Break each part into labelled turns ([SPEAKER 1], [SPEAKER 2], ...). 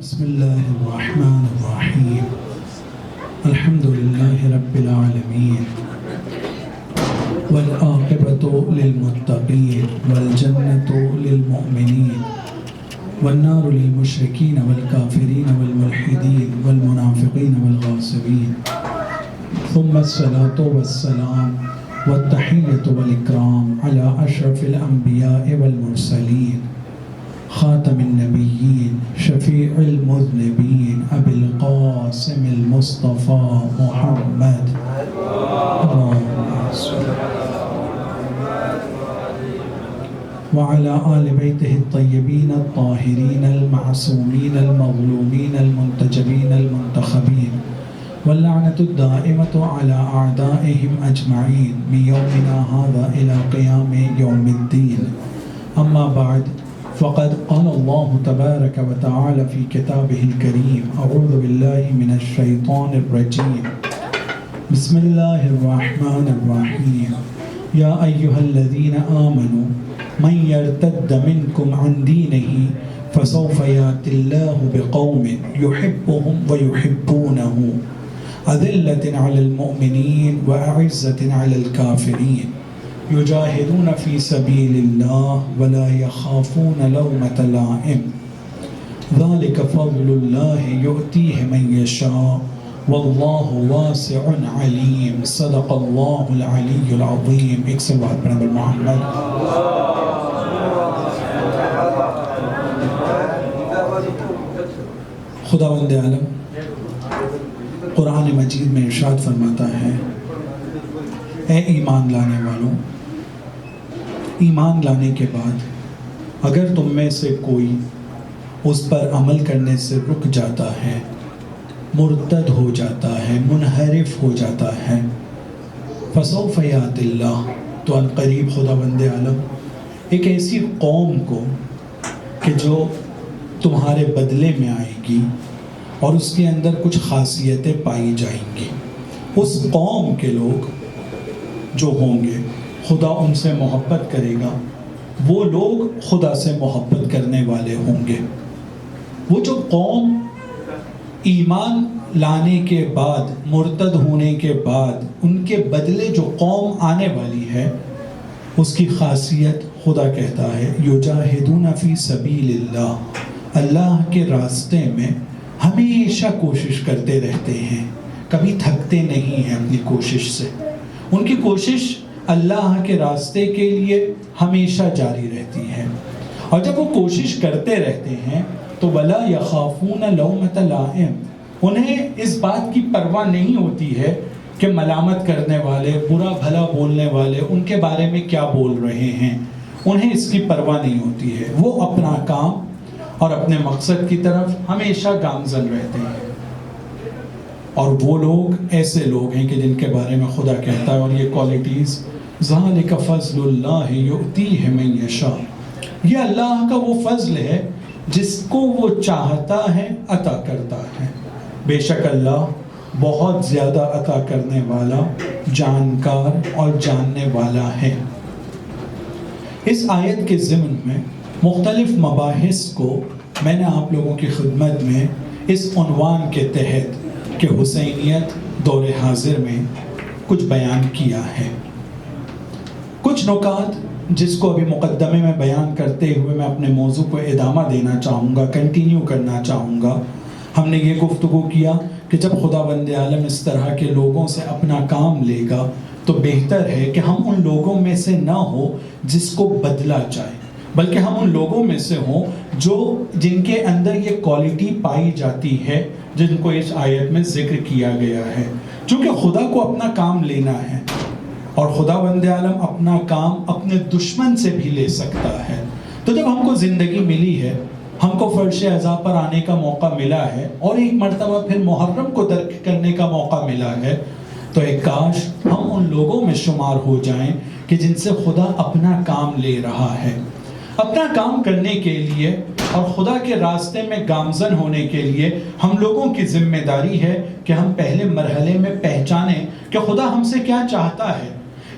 [SPEAKER 1] بسم الله الرحمن الرحيم الحمد لله رب العالمين والعاقبة للمتقين والجنة للمؤمنين والنار للمشركين والكافرين والملحدين والمنافقين والغاصبين ثم الصلاة والسلام والتحية والإكرام على أشرف الأنبياء والمرسلين خاتم النبيين شفيع المذنبين أبي القاسم المصطفى محمد وعلى آل بيته الطيبين الطاهرين المعصومين المظلومين المنتجبين المنتخبين واللعنة الدائمة على أعدائهم أجمعين من يومنا هذا إلى قيام يوم الدين. أما بعد، فقد قال الله تبارك وتعالى في كتابه الكريم: أعوذ بالله من الشيطان الرجيم، بسم الله الرحمن الرحيم، يا أيها الذين آمنوا من يرتد منكم عن دينه فسوف يأتي الله بقوم يحبهم ويحبونه أذلة على المؤمنين وأعزة على الكافرين يجاهدون في سبيل الله ولا يخافون لومة لائم ذلك فضل الله يؤتيه من يشاء والله واسع عليم. صدق الله العلي العظيم. ایک سے بات پر نبی محمد خداوند عالم قرآن مجید میں ارشاد فرماتا ہے: اے ایمان لانے والوں، ایمان لانے کے بعد اگر تم میں سے کوئی اس پر عمل کرنے سے رک جاتا ہے، مرتد ہو جاتا ہے، منحرف ہو جاتا ہے، فسوف یأتی اللہ، تو ان قریب خداوند عالم ایک ایسی قوم کو کہ جو تمہارے بدلے میں آئے گی اور اس کے اندر کچھ خاصیتیں پائی جائیں گی، اس قوم کے لوگ جو ہوں گے خدا ان سے محبت کرے گا، وہ لوگ خدا سے محبت کرنے والے ہوں گے۔ وہ جو قوم ایمان لانے کے بعد، مرتد ہونے کے بعد ان کے بدلے جو قوم آنے والی ہے، اس کی خاصیت خدا کہتا ہے یجاہدون فی سبیل اللہ، اللہ کے راستے میں ہمیشہ کوشش کرتے رہتے ہیں، کبھی تھکتے نہیں ہیں اپنی کوشش سے، ان کی کوشش اللہ کے راستے کے لیے ہمیشہ جاری رہتی ہے، اور جب وہ کوشش کرتے رہتے ہیں تو وَلَا يَخَافُونَ لَوْمَةَ لَائِمٍ، انہیں اس بات کی پرواہ نہیں ہوتی ہے کہ ملامت کرنے والے، برا بھلا بولنے والے ان کے بارے میں کیا بول رہے ہیں، انہیں اس کی پرواہ نہیں ہوتی ہے، وہ اپنا کام اور اپنے مقصد کی طرف ہمیشہ گامزن رہتے ہیں۔ اور وہ لوگ ایسے لوگ ہیں کہ جن کے بارے میں خدا کہتا ہے، اور یہ کوالٹیز ذَلِكَ فَضْلُ اللَّهِ يُؤْتِيهِ مَن يَشَاءُ، یہ اللہ کا وہ فضل ہے جس کو وہ چاہتا ہے عطا کرتا ہے، بے شک اللہ بہت زیادہ عطا کرنے والا، جانکار اور جاننے والا ہے۔ اس آیت کے ضمن میں مختلف مباحث کو میں نے آپ لوگوں کی خدمت میں اس عنوان کے تحت کہ حسینیت دور حاضر میں کچھ بیان کیا ہے۔ کچھ نکات جس کو ابھی مقدمے میں بیان کرتے ہوئے میں اپنے موضوع کو ادامہ دینا چاہوں گا، کنٹینیو کرنا چاہوں گا۔ ہم نے یہ گفتگو کیا کہ جب خداوند عالم اس طرح کے لوگوں سے اپنا کام لے گا تو بہتر ہے کہ ہم ان لوگوں میں سے نہ ہو جس کو بدلا جائے، بلکہ ہم ان لوگوں میں سے ہوں جن کے اندر یہ کوالٹی پائی جاتی ہے جن کو اس آیت میں ذکر کیا گیا ہے، چونکہ خدا کو اپنا کام لینا ہے اور خداوند عالم اپنا کام اپنے دشمن سے بھی لے سکتا ہے۔ تو جب ہم کو زندگی ملی ہے، ہم کو فرش عزا پر آنے کا موقع ملا ہے اور ایک مرتبہ پھر محرم کو درک کرنے کا موقع ملا ہے، تو ایک کاش ہم ان لوگوں میں شمار ہو جائیں کہ جن سے خدا اپنا کام لے رہا ہے۔ اپنا کام کرنے کے لیے اور خدا کے راستے میں گامزن ہونے کے لیے ہم لوگوں کی ذمہ داری ہے کہ ہم پہلے مرحلے میں پہچانیں کہ خدا ہم سے کیا چاہتا ہے،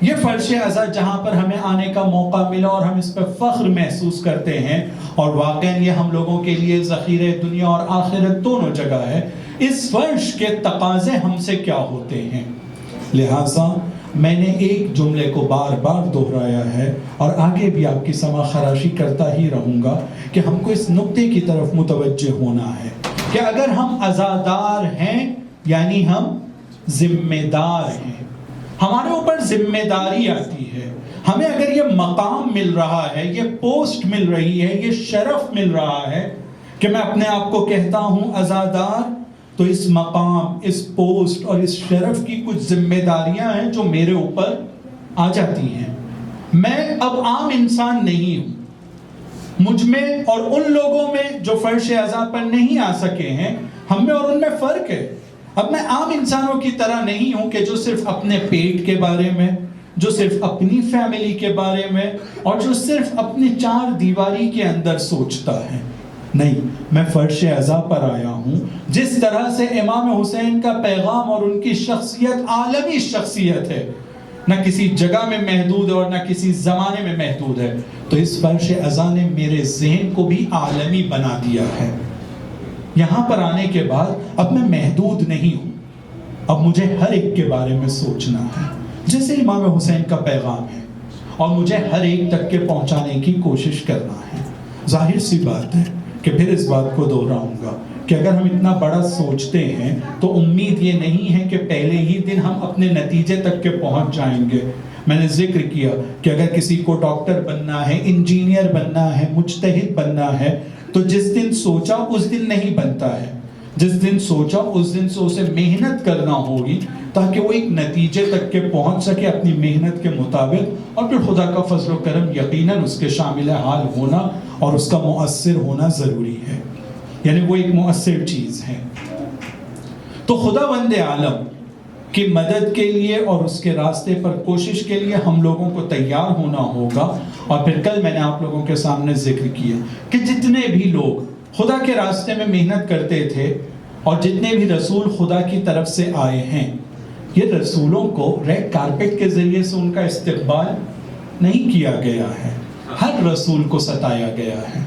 [SPEAKER 1] یہ فرش ازا جہاں پر ہمیں آنے کا موقع ملا اور ہم اس پر فخر محسوس کرتے ہیں، اور واقعاً یہ ہم لوگوں کے لیے ذخیرہ دنیا اور آخرت دونوں جگہ ہے، اس فرش کے تقاضے ہم سے کیا ہوتے ہیں؟ لہٰذا میں نے ایک جملے کو بار بار دہرایا ہے اور آگے بھی آپ کی سماع خراشی کرتا ہی رہوں گا کہ ہم کو اس نقطے کی طرف متوجہ ہونا ہے کہ اگر ہم عزادار ہیں یعنی ہم ذمہ دار ہیں، ہمارے اوپر ذمہ داری آتی ہے، ہمیں اگر یہ مقام مل رہا ہے، یہ پوسٹ مل رہی ہے، یہ شرف مل رہا ہے کہ میں اپنے آپ کو کہتا ہوں عزادار، تو اس مقام، اس پوسٹ اور اس شرف کی کچھ ذمہ داریاں ہیں جو میرے اوپر آ جاتی ہیں۔ میں اب عام انسان نہیں ہوں، مجھ میں اور ان لوگوں میں جو فرش ازا پر نہیں آ سکے ہیں، ہم میں اور ان میں فرق ہے۔ اب میں عام انسانوں کی طرح نہیں ہوں کہ جو صرف اپنے پیٹ کے بارے میں، جو صرف اپنی فیملی کے بارے میں اور جو صرف اپنی چار دیواری کے اندر سوچتا ہے۔ نہیں، میں فرش ازا پر آیا ہوں جس طرح سے امام حسین کا پیغام اور ان کی شخصیت عالمی شخصیت ہے، نہ کسی جگہ میں محدود ہے اور نہ کسی زمانے میں محدود ہے، تو اس فرش ازا نے میرے ذہن کو بھی عالمی بنا دیا ہے۔ یہاں پر آنے کے بعد اب میں محدود نہیں ہوں، اب مجھے ہر ایک کے بارے میں سوچنا ہے جیسے امام حسین کا پیغام ہے، اور مجھے ہر ایک تک کے پہنچانے کی کوشش کرنا ہے۔ ظاہر سی بات ہے کہ پھر اس بات کو دہراؤں گا کہ اگر ہم اتنا بڑا سوچتے ہیں تو امید یہ نہیں ہے کہ پہلے ہی دن ہم اپنے نتیجے تک کے پہنچ جائیں گے۔ میں نے ذکر کیا کہ اگر کسی کو ڈاکٹر بننا ہے، انجینئر بننا ہے، مجتہد بننا ہے، تو جس دن سوچا اس دن نہیں بنتا ہے، جس دن سوچا اس دن سے اسے محنت کرنا ہوگی تاکہ وہ ایک نتیجے تک کے پہنچ سکے اپنی محنت کے مطابق، اور پھر خدا کا فضل و کرم یقیناً اس کے شامل حال ہونا اور اس کا مؤثر ہونا ضروری ہے، یعنی وہ ایک مؤثر چیز ہے۔ تو خداوند عالم کی مدد کے لیے اور اس کے راستے پر کوشش کے لیے ہم لوگوں کو تیار ہونا ہوگا۔ اور پھر کل میں نے آپ لوگوں کے سامنے ذکر کیا کہ جتنے بھی لوگ خدا کے راستے میں محنت کرتے تھے اور جتنے بھی رسول خدا کی طرف سے آئے ہیں، یہ رسولوں کو ریڈ کارپٹ کے ذریعے سے ان کا استقبال نہیں کیا گیا ہے، ہر رسول کو ستایا گیا ہے،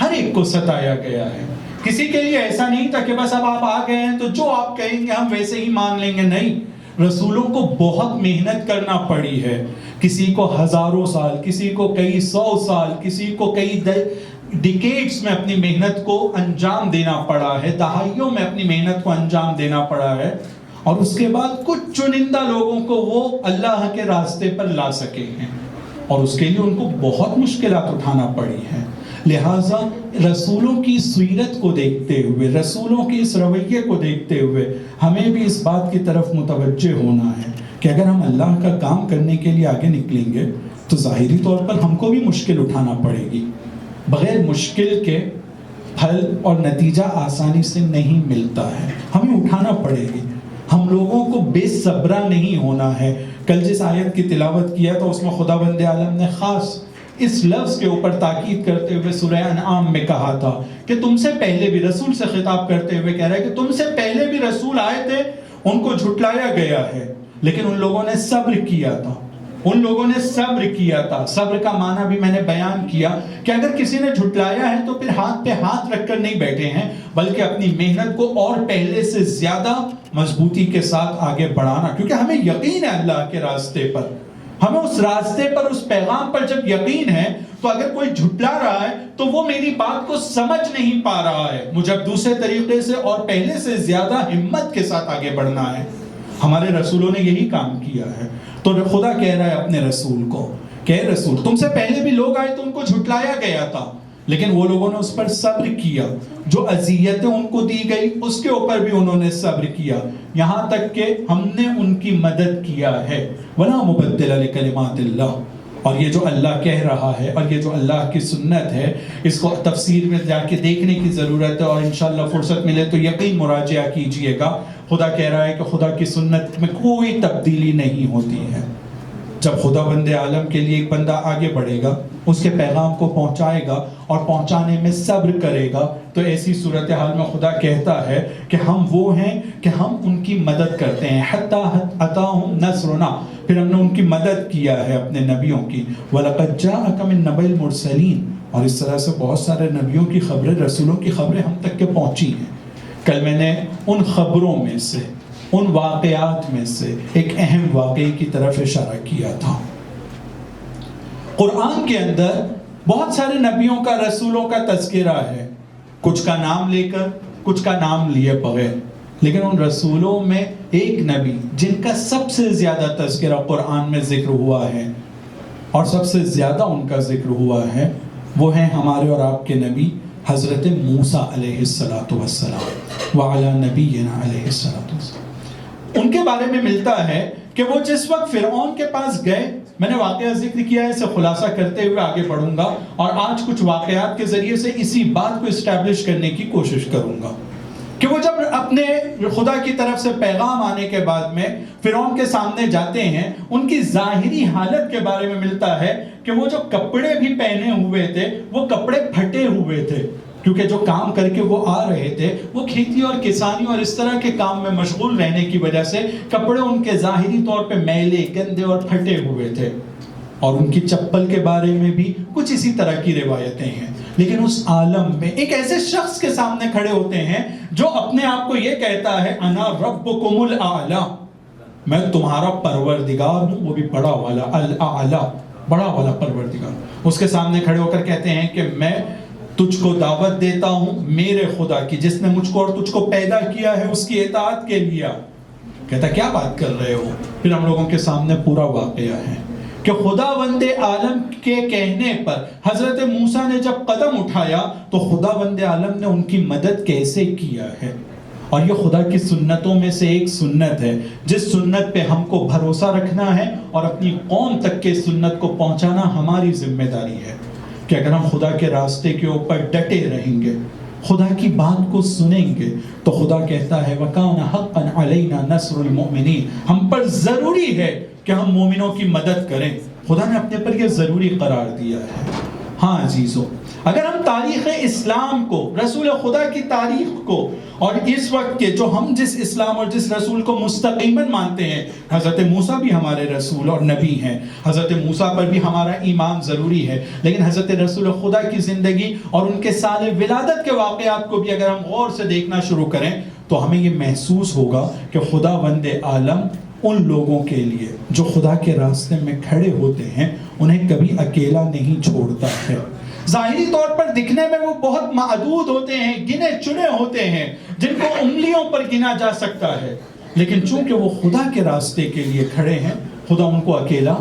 [SPEAKER 1] ہر ایک کو ستایا گیا ہے۔ کسی کے لیے ایسا نہیں تھا کہ بس اب آپ آ گئے ہیں تو جو آپ کہیں گے ہم ویسے ہی مان لیں گے، نہیں، رسولوں کو بہت محنت کرنا پڑی ہے، کسی کو ہزاروں سال، کسی کو کئی سو سال، کسی کو کئی ڈیکیڈز میں اپنی محنت کو انجام دینا پڑا ہے، دہائیوں میں اپنی محنت کو انجام دینا پڑا ہے، اور اس کے بعد کچھ چنندہ لوگوں کو وہ اللہ کے راستے پر لا سکے ہیں، اور اس کے لیے ان کو بہت مشکلات اٹھانا پڑی ہیں۔ لہٰذا رسولوں کی سیرت کو دیکھتے ہوئے، رسولوں کے اس رویے کو دیکھتے ہوئے ہمیں بھی اس بات کی طرف متوجہ ہونا ہے کہ اگر ہم اللہ کا کام کرنے کے لیے آگے نکلیں گے تو ظاہری طور پر ہم کو بھی مشکل اٹھانا پڑے گی۔ بغیر مشکل کے پھل اور نتیجہ آسانی سے نہیں ملتا ہے، ہمیں اٹھانا پڑے گی۔ ہم لوگوں کو بے صبرا نہیں ہونا ہے۔ کل جس آیت کی تلاوت کیا تو اس میں خداوند عالم نے خاص اس لفظ کے اوپر تاکید کرتے ہوئے سورہ انعام میں کہا تھا کہ تم سے پہلے بھی، رسول سے خطاب کرتے ہوئے کہہ رہا ہے کہ تم سے پہلے بھی رسول آئے تھے، ان کو جھٹلایا گیا ہے، لیکن ان لوگوں نے صبر کیا تھا، ان لوگوں نے صبر کیا تھا۔ صبر کا معنی بھی میں نے بیان کیا کہ اگر کسی نے جھٹلایا ہے تو پھر ہاتھ پہ ہاتھ رکھ کر نہیں بیٹھے ہیں، بلکہ اپنی محنت کو اور پہلے سے زیادہ مضبوطی کے ساتھ آگے بڑھانا، کیونکہ ہمیں یقین ہے اللہ کے راستے پر، ہمیں اس راستے پر، اس پیغام پر جب یقین ہے تو اگر کوئی جھٹلا رہا ہے تو وہ میری بات کو سمجھ نہیں پا رہا ہے، مجھے اب دوسرے طریقے سے اور پہلے سے زیادہ ہمت کے ساتھ آگے بڑھنا ہے۔ ہمارے رسولوں نے یہی کام کیا ہے۔ تو خدا کہہ رہا ہے اپنے رسول کو کہ اے رسول، تم سے پہلے بھی لوگ آئے تو ان کو جھٹلایا گیا تھا، لیکن وہ لوگوں نے اس پر صبر کیا، جو اذیتیں ان کو دی گئی اس کے اوپر بھی انہوں نے صبر کیا، یہاں تک کہ ہم نے ان کی مدد کیا ہے۔ وَلَا مُبَدِّلَ لِكَلِمَاتِ اللَّهِ، اور یہ جو اللہ کہہ رہا ہے اور یہ جو اللہ کی سنت ہے، اس کو تفسیر میں جا کے دیکھنے کی ضرورت ہے، اور انشاءاللہ فرصت ملے تو یقین مراجعہ کیجئے گا۔ خدا کہہ رہا ہے کہ خدا کی سنت میں کوئی تبدیلی نہیں ہوتی ہے، جب خداوند عالم کے لیے ایک بندہ آگے بڑھے گا، اس کے پیغام کو پہنچائے گا اور پہنچانے میں صبر کرے گا، تو ایسی صورتحال میں خدا کہتا ہے کہ ہم وہ ہیں کہ ہم ان کی مدد کرتے ہیں، حتی اتاہم نصرنا، پھر ہم نے ان کی مدد کیا ہے اپنے نبیوں کی، وَلَقَدْ جَاءَكَ مِن نَبَإِ الْمُرْسَلِينَ، اور اس طرح سے بہت سارے نبیوں کی خبریں، رسولوں کی خبریں ہم تک کے پہنچی ہیں۔ کل میں نے ان خبروں میں سے، ان واقعات میں سے ایک اہم واقعے کی طرف اشارہ کیا تھا۔ قرآن کے اندر بہت سارے نبیوں کا، رسولوں کا تذکرہ ہے، کچھ کا نام لے کر، کچھ کا نام لیے بغیر، لیکن ان رسولوں میں ایک نبی جن کا سب سے زیادہ تذکرہ قرآن میں ذکر ہوا ہے اور سب سے زیادہ ان کا ذکر ہوا ہے، وہ ہیں ہمارے اور آپ کے نبی حضرت موسیٰ علیہ السلام وعلی نبینا علیہ السلام۔ ان کے بارے میں ملتا ہے کہ وہ جس وقت فرعون کے پاس گئے، میں نے واقعہ ذکر کیا ہے، اسے خلاصہ کرتے ہوئے آگے بڑھوں گا اور آج کچھ واقعات کے ذریعے سے اسی بات کو اسٹیبلش کرنے کی کوشش کروں گا کہ وہ جب اپنے خدا کی طرف سے پیغام آنے کے بعد میں فرعون کے سامنے جاتے ہیں، ان کی ظاہری حالت کے بارے میں ملتا ہے کہ وہ جو کپڑے بھی پہنے ہوئے تھے وہ کپڑے پھٹے ہوئے تھے، کیونکہ جو کام کر کے وہ آ رہے تھے وہ کھیتی اور کسانی اور اس طرح کے کام میں مشغول رہنے کی وجہ سے کپڑے ان کے ظاہری طور پہ میلے، گندے اور پھٹے ہوئے تھے، اور ان کی چپل کے بارے میں بھی کچھ اسی طرح کی روایتیں ہیں۔ لیکن اس عالم میں ایک ایسے شخص کے سامنے کھڑے ہوتے ہیں جو اپنے آپ کو یہ کہتا ہے انا ربکم الاعلی، میں تمہارا پروردگار ہوں، وہ بھی بڑا والا، الاعلی، بڑا والا پروردگار۔ اس کے سامنے کھڑے ہو کر کہتے ہیں کہ میں تجھ کو دعوت دیتا ہوں میرے خدا کی، جس نے مجھ کو اور تجھ کو پیدا کیا ہے، اس کی اطاعت کے لیے۔ کہتا کیا بات کر رہے ہو؟ پھر ہم لوگوں کے سامنے پورا واقعہ ہے کہ خداوند عالم کے کہنے پر حضرت موسیٰ نے جب قدم اٹھایا تو خداوند عالم نے ان کی مدد کیسے کیا ہے۔ اور یہ خدا کی سنتوں میں سے ایک سنت ہے، جس سنت پہ ہم کو بھروسہ رکھنا ہے اور اپنی قوم تک کے سنت کو پہنچانا ہماری ذمہ داری ہے کہ اگر ہم خدا کے راستے کے اوپر ڈٹے رہیں گے، خدا کی بات کو سنیں گے، تو خدا کہتا ہے وَكَانَ حَقًّا عَلَيْنَا نَصْرُ الْمُؤْمِنِينَ، ہم پر ضروری ہے کہ ہم مومنوں کی مدد کریں۔ خدا نے اپنے پر یہ ضروری قرار دیا ہے۔ ہاں عزیزو، اگر ہم تاریخ اسلام کو، رسول خدا کی تاریخ کو، اور اس وقت کے جو ہم جس اسلام اور جس رسول کو مستقیماً مانتے ہیں، حضرت موسیٰ بھی ہمارے رسول اور نبی ہیں، حضرت موسیٰ پر بھی ہمارا ایمان ضروری ہے، لیکن حضرت رسول خدا کی زندگی اور ان کے سال ولادت کے واقعات کو بھی اگر ہم غور سے دیکھنا شروع کریں تو ہمیں یہ محسوس ہوگا کہ خداوند عالم ان لوگوں کے لیے جو خدا کے راستے میں کھڑے ہوتے ہیں انہیں کبھی اکیلا نہیں چھوڑتا ہے۔ ظاہری طور پر دکھنے میں وہ بہت معدود ہوتے ہیں، گنے چنے ہوتے ہیں، جن کو انگلیوں پر گنا جا سکتا ہے، لیکن چونکہ وہ خدا کے راستے کے لیے کھڑے ہیں، خدا ان کو اکیلا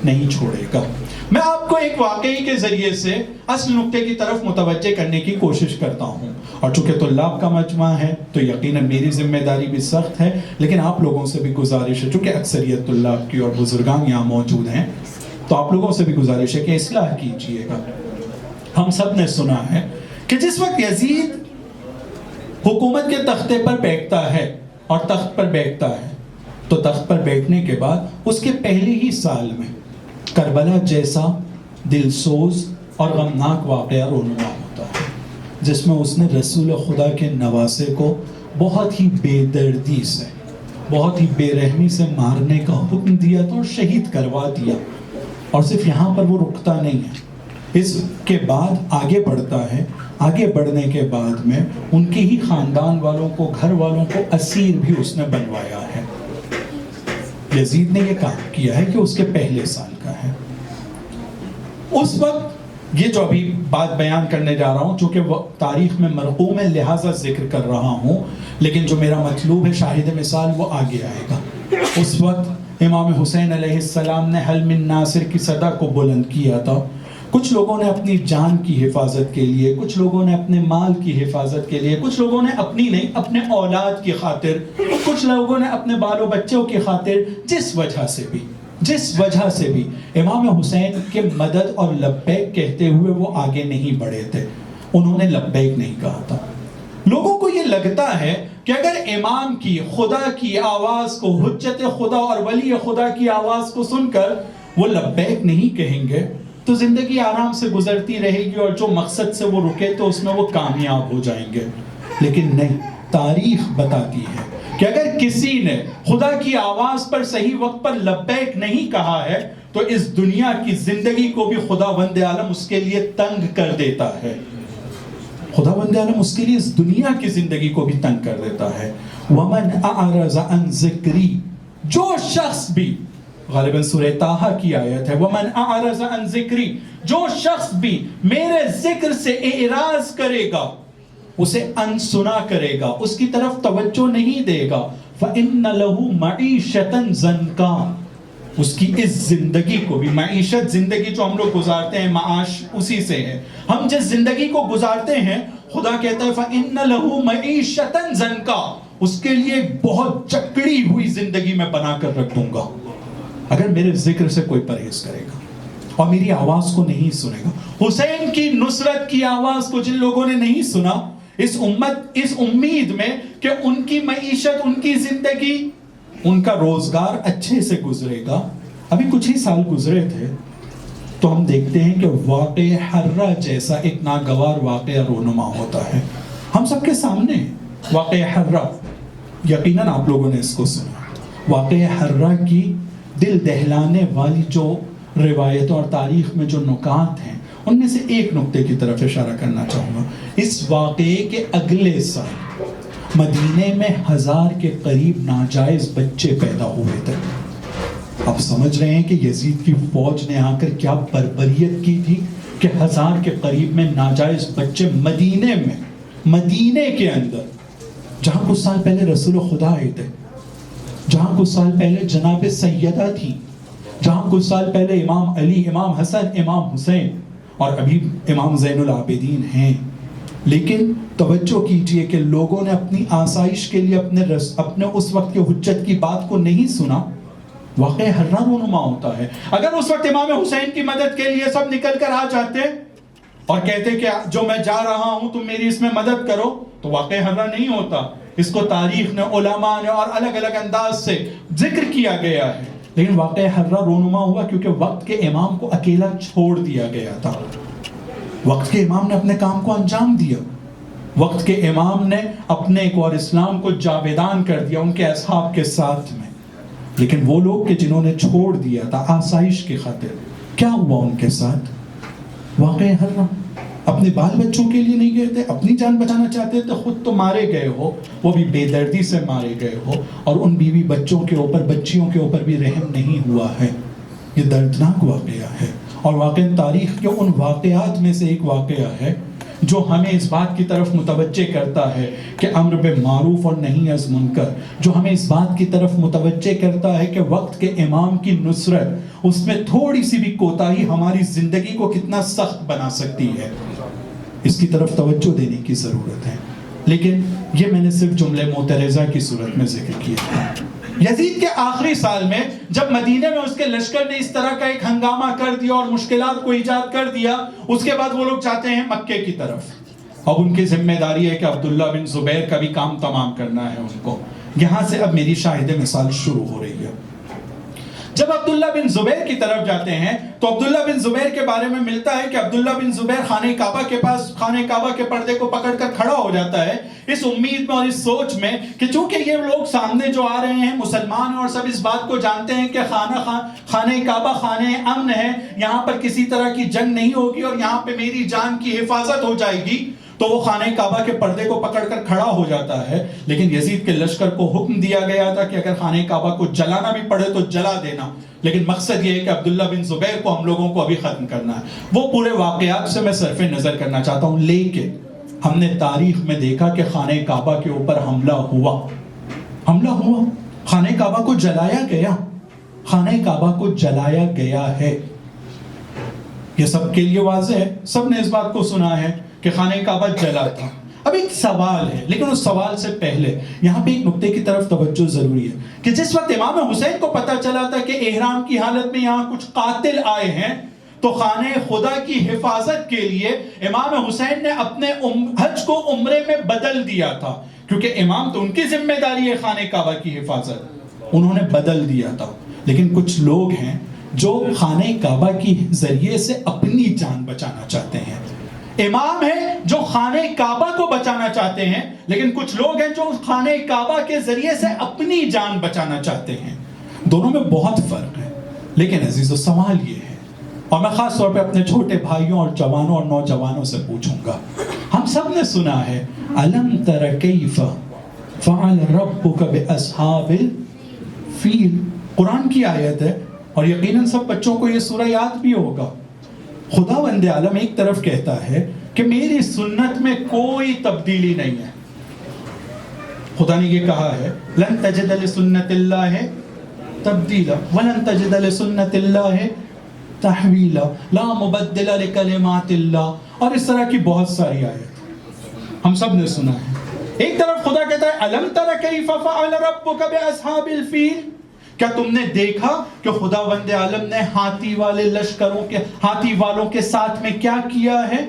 [SPEAKER 1] نہیں چھوڑے گا۔ میں آپ کو ایک واقعی کے ذریعے سے اصل نقطے کی طرف متوجہ کرنے کی کوشش کرتا ہوں، اور چونکہ طلاب کا مجمع ہے تو یقیناً میری ذمہ داری بھی سخت ہے، لیکن آپ لوگوں سے بھی گزارش ہے، چونکہ اکثریت طلاب کی اور بزرگان یہاں موجود ہیں، تو آپ لوگوں سے بھی گزارش ہے کہ اصلاح کیجئے گا۔ ہم سب نے سنا ہے کہ جس وقت یزید حکومت کے تختے پر بیٹھتا ہے اور تخت پر بیٹھتا ہے تو تخت پر بیٹھنے کے بعد اس کے پہلے ہی سال میں کربلا جیسا دلسوز اور غمناک واقعہ رونما ہوتا ہے، جس میں اس نے رسول خدا کے نواسے کو بہت ہی بے دردی سے، بہت ہی بے رحمی سے مارنے کا حکم دیا تھا اور شہید کروا دیا۔ اور صرف یہاں پر وہ رکتا نہیں ہے، اس کے بعد آگے بڑھتا ہے۔ آگے بڑھنے کے بعد میں ان کے ہی خاندان والوں کو، گھر والوں کو اسیر بھی اس نے بنوایا ہے۔ یزید نے یہ کام کیا ہے کہ اس کے پہلے سال کا ہے۔ اس وقت یہ جو ابھی بات بیان کرنے جا رہا ہوں، چونکہ وہ تاریخ میں مرقوم ہے لہٰذا ذکر کر رہا ہوں، لیکن جو میرا مطلوب ہے شاہد مثال وہ آگے آئے گا۔ اس وقت امام حسین علیہ السلام نے حل من ناصر کی صدا کو بلند کیا تھا۔ کچھ لوگوں نے اپنی جان کی حفاظت کے لیے، کچھ لوگوں نے اپنے مال کی حفاظت کے لیے، کچھ لوگوں نے اپنی نہیں اپنے اولاد کی خاطر، کچھ لوگوں نے اپنے بال و بچوں کی خاطر، جس وجہ سے بھی امام حسین کے مدد اور لبیک کہتے ہوئے وہ آگے نہیں بڑھے تھے، انہوں نے لبیک نہیں کہا تھا۔ لوگوں کو یہ لگتا ہے کہ اگر امام کی، خدا کی آواز کو، حجت خدا اور ولی خدا کی آواز کو سن کر وہ لبیک نہیں کہیں گے تو زندگی آرام سے گزرتی رہے گی اور جو مقصد سے وہ رکے تو اس میں وہ کامیاب ہو جائیں گے. لیکن نہیں، تاریخ بتاتی ہے کہ اگر کسی نے خدا کی آواز پر صحیح وقت پر لبیک نہیں کہا ہے تو اس دنیا کی زندگی کو بھی خداوند عالم اس کے لیے تنگ کر دیتا ہے. خداوند عالم اس کے لیے اس دنیا کی زندگی کو بھی تنگ کر دیتا ہے. وَمَنْ أَعْرَضَ عَنْ ذِكْرِي، جو شخص بھی، غالباً سورہ طٰہٰ کی آیت ہے، وَمَنْ أَعْرَضَ عَنْ ذِكْرِي، جو شخص بھی میرے ذکر سے اعراض کرے گا، اسے انسنا کرے گا، اس کی طرف توجہ نہیں دے گا، فَإِنَّ لَهُ مَعِيشَةً ضَنْكًا، اس کی اس زندگی کو بھی، معیشت زندگی جو ہم لوگ گزارتے ہیں، معاش اسی سے ہے، ہم جس زندگی کو گزارتے ہیں خدا کہتا ہے فَإِنَّ لَهُ مَعِيشَةً ضَنْكًا، اس کے لیے ایک بہت جکڑی ہوئی زندگی میں بنا کر رکھ دوں گا اگر میرے ذکر سے کوئی پرہیز کرے گا اور میری آواز کو نہیں سنے گا. حسین کی نصرت کی آواز کو جن لوگوں نے نہیں سنا، اس امید میں کہ ان کی معیشت، ان کی زندگی، ان کا روزگار اچھے سے گزرے گا. ابھی کچھ ہی سال گزرے تھے تو ہم دیکھتے ہیں کہ واقعہ حرہ جیسا ایک ناگوار واقعہ رونما ہوتا ہے ہم سب کے سامنے. واقعہ حرہ، یقیناً آپ لوگوں نے اس کو سنا. واقعہ حرہ کی دل دہلانے والی جو روایتوں اور تاریخ میں جو نکات ہیں ان میں سے ایک نقطے کی طرف اشارہ کرنا چاہوں گا. اس واقعے کے اگلے سال مدینے میں 1000 کے قریب ناجائز بچے پیدا ہوئے تھے. آپ سمجھ رہے ہیں کہ یزید کی فوج نے آ کر کیا بربریت کی تھی کہ 1000 کے قریب میں ناجائز بچے مدینے میں، مدینے کے اندر، جہاں کچھ سال پہلے رسول خدا آئے تھے، جہاں کچھ سال پہلے جناب سیدہ تھی، جہاں کچھ سال پہلے امام علی، امام حسن، امام حسین اور ابھی امام زین العابدین ہیں. لیکن توجہ کیجئے کہ لوگوں نے اپنی آسائش کے لیے اپنے اس وقت کے حجت کی بات کو نہیں سنا. واقعہ حرہ رونما ہوتا ہے. اگر اس وقت امام حسین کی مدد کے لیے سب نکل کر آ جاتے اور کہتے کہ جو میں جا رہا ہوں تم میری اس میں مدد کرو تو واقعہ حرہ نہیں ہوتا. اس کو تاریخ نے، علماء نے اور الگ الگ انداز سے ذکر کیا گیا ہے. لیکن واقعہ حرہ رونما ہوا کیونکہ وقت کے امام کو اکیلا چھوڑ دیا گیا تھا. وقت کے امام نے اپنے کام کو انجام دیا. وقت کے امام نے اپنے کو اور اسلام کو جاویدان کر دیا ان کے اصحاب کے ساتھ میں. لیکن وہ لوگ کہ جنہوں نے چھوڑ دیا تھا آسائش کی خاطر، کیا ہوا ان کے ساتھ؟ واقعہ حرہ. اپنے بال بچوں کے لیے نہیں گئے تھے، اپنی جان بچانا چاہتے تھے، خود تو مارے گئے ہو، وہ بھی بے دردی سے مارے گئے ہو، اور ان بیوی بچوں کے اوپر، بچیوں کے اوپر بھی رحم نہیں ہوا ہے. یہ دردناک واقعہ ہے اور واقعہ تاریخ کے ان واقعات میں سے ایک واقعہ ہے جو ہمیں اس بات کی طرف متوجہ کرتا ہے کہ امر بالمعروف اور نہی از منکر، جو ہمیں اس بات کی طرف متوجہ کرتا ہے کہ وقت کے امام کی نصرت، اس میں تھوڑی سی بھی کوتاہی ہماری زندگی کو کتنا سخت بنا سکتی ہے. اس کی طرف توجہ دینے کی ضرورت ہے. لیکن یہ میں نے صرف جملے معترضہ کی صورت میں ذکر کیا. یزید کے آخری سال میں جب مدینے میں اس کے لشکر نے اس طرح کا ایک ہنگامہ کر دیا اور مشکلات کو ایجاد کر دیا، اس کے بعد وہ لوگ چاہتے ہیں مکے کی طرف. اب ان کی ذمہ داری ہے کہ عبداللہ بن زبیر کا بھی کام تمام کرنا ہے ان کو. یہاں سے اب میری شاہد مثال شروع ہو رہی ہے. جب عبداللہ بن زبیر کی طرف جاتے ہیں تو عبداللہ بن زبیر کے بارے میں ملتا ہے کہ عبداللہ بن زبیر خانہ کعبہ کے پاس، خانہ کعبہ کے پردے کو پکڑ کر کھڑا ہو جاتا ہے اس امید میں اور اس سوچ میں کہ چونکہ یہ لوگ سامنے جو آ رہے ہیں مسلمان ہیں اور سب اس بات کو جانتے ہیں کہ خانہ کعبہ خانہ امن ہے، یہاں پر کسی طرح کی جنگ نہیں ہوگی اور یہاں پہ میری جان کی حفاظت ہو جائے گی، تو وہ خانہ کعبہ کے پردے کو پکڑ کر کھڑا ہو جاتا ہے. لیکن یزید کے لشکر کو حکم دیا گیا تھا کہ اگر خانہ کعبہ کو جلانا بھی پڑے تو جلا دینا، لیکن مقصد یہ ہے کہ عبداللہ بن زبیر کو ہم لوگوں کو ابھی ختم کرنا ہے. وہ پورے واقعات سے میں صرف نظر کرنا چاہتا ہوں. لیکن ہم نے تاریخ میں دیکھا کہ خانہ کعبہ کے اوپر حملہ ہوا، خانہ کعبہ کو جلایا گیا، خانہ کعبہ کو جلایا گیا ہے. یہ سب کے لیے واضح ہے، سب نے اس بات کو سنا ہے کہ خانہ کعبہ جلا تھا. اب ایک سوال ہے، لیکن اس سوال سے پہلے یہاں پہ ایک نقطے کی طرف توجہ ضروری ہے کہ جس وقت امام حسین کو پتا چلا تھا کہ احرام کی حالت میں یہاں کچھ قاتل آئے ہیں، تو خانہ خدا کی حفاظت کے لیے امام حسین نے اپنے حج کو عمرے میں بدل دیا تھا، کیونکہ امام تو ان کی ذمہ داری ہے خانہ کعبہ کی حفاظت، انہوں نے بدل دیا تھا. لیکن کچھ لوگ ہیں جو خانہ کعبہ کی ذریعے سے اپنی جان بچانا چاہتے ہیں. امام ہیں جو خانہ کعبہ کو بچانا چاہتے ہیں، لیکن کچھ لوگ ہیں جو خانہ کعبہ کے ذریعے سے اپنی جان بچانا چاہتے ہیں. دونوں میں بہت فرق ہے. لیکن عزیزو سوال یہ ہے، اور میں خاص طور پہ اپنے چھوٹے بھائیوں اور جوانوں اور نوجوانوں سے پوچھوں گا، ہم سب نے سنا ہے أَلَمْ تَرَ كَيْفَ فَعَلَ رَبُّكَ بِأَصْحَابِ الْفِيلِ، قرآن کی آیت ہے، اور یقیناً سب بچوں کو یہ سورہ یاد بھی ہوگا. خداوند عالم ایک طرف کہتا ہے کہ میری سنت میں کوئی تبدیلی نہیں ہے. خدا نے یہ کہا ہے لن تجد لسنت اللہ تبدیلا ولن تجد لسنت اللہ تحویلا لا مبدل لکلمات اللہ، اور اس طرح کی بہت ساری آیت ہم سب نے سنا ہے. ایک طرف خدا کہتا ہے الم تر کیف فعل ربک باصحاب الفیل، کیا تم نے دیکھا کہ خداوند عالم نے ہاتھی والے لشکروں کے، ہاتھی والوں کے ساتھ میں کیا کیا ہے؟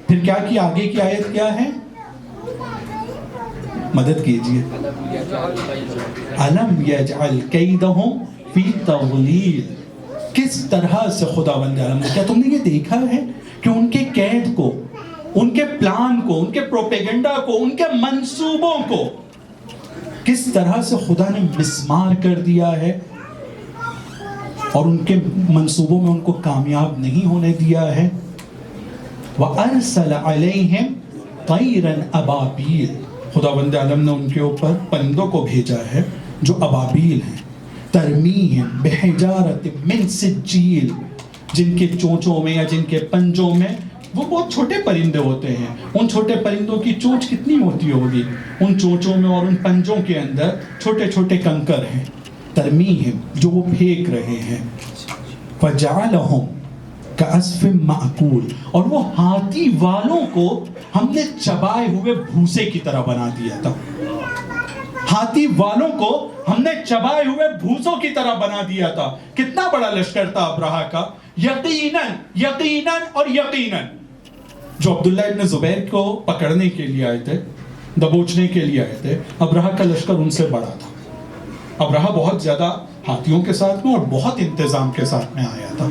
[SPEAKER 1] پھر کیا کیا؟ آگے کی آیت کیا ہے؟ مدد کیجئے. الم یجعل کیدہم فی تضلیل، کس طرح سے خداوند عالم نے، کیا تم نے یہ دیکھا ہے کہ ان کے قید کو، ان کے پلان کو، ان کے پروپیگنڈا کو، ان کے منصوبوں کو کس طرح سے خدا نے مسمار کر دیا ہے اور ان کے منصوبوں میں ان کو کامیاب نہیں ہونے دیا ہے. وَأَرْسَلَ عَلَيْهِمْ طَيْرًا أَبَابِيلَ، خداوند عالم نے ان کے اوپر پرندوں کو بھیجا ہے جو ابابیل ہیں. ترمیہم بحجارت من سجیل، جن کے چونچوں میں یا جن کے پنجوں میں وہ بہت چھوٹے پرندے ہوتے ہیں. ان چھوٹے پرندوں کی چونچ کتنی ہوتی ہوگی؟ ان چونچوں میں اور ان پنجوں کے اندر چھوٹے چھوٹے کنکر ہیں. ترمیہم، جو وہ پھینک رہے ہیں. فجعلہم کعصف مأکول، اور وہ ہاتھی والوں کو ہم نے چبائے ہوئے بھوسے کی طرح بنا دیا تھا. ہاتھی والوں کو ہم نے چبائے ہوئے بھوسوں کی طرح بنا دیا تھا. کتنا بڑا لشکر تھا ابرہہ کا. یقیناً یقیناً اور یقیناً جو عبداللہ ابن زبیر کو پکڑنے کے لیے آئے تھے، دبوچنے کے لیے آئے تھے، ابرہہ کا لشکر ان سے بڑا تھا. ابرہہ بہت زیادہ ہاتھیوں کے ساتھ میں اور بہت انتظام کے ساتھ میں آیا تھا،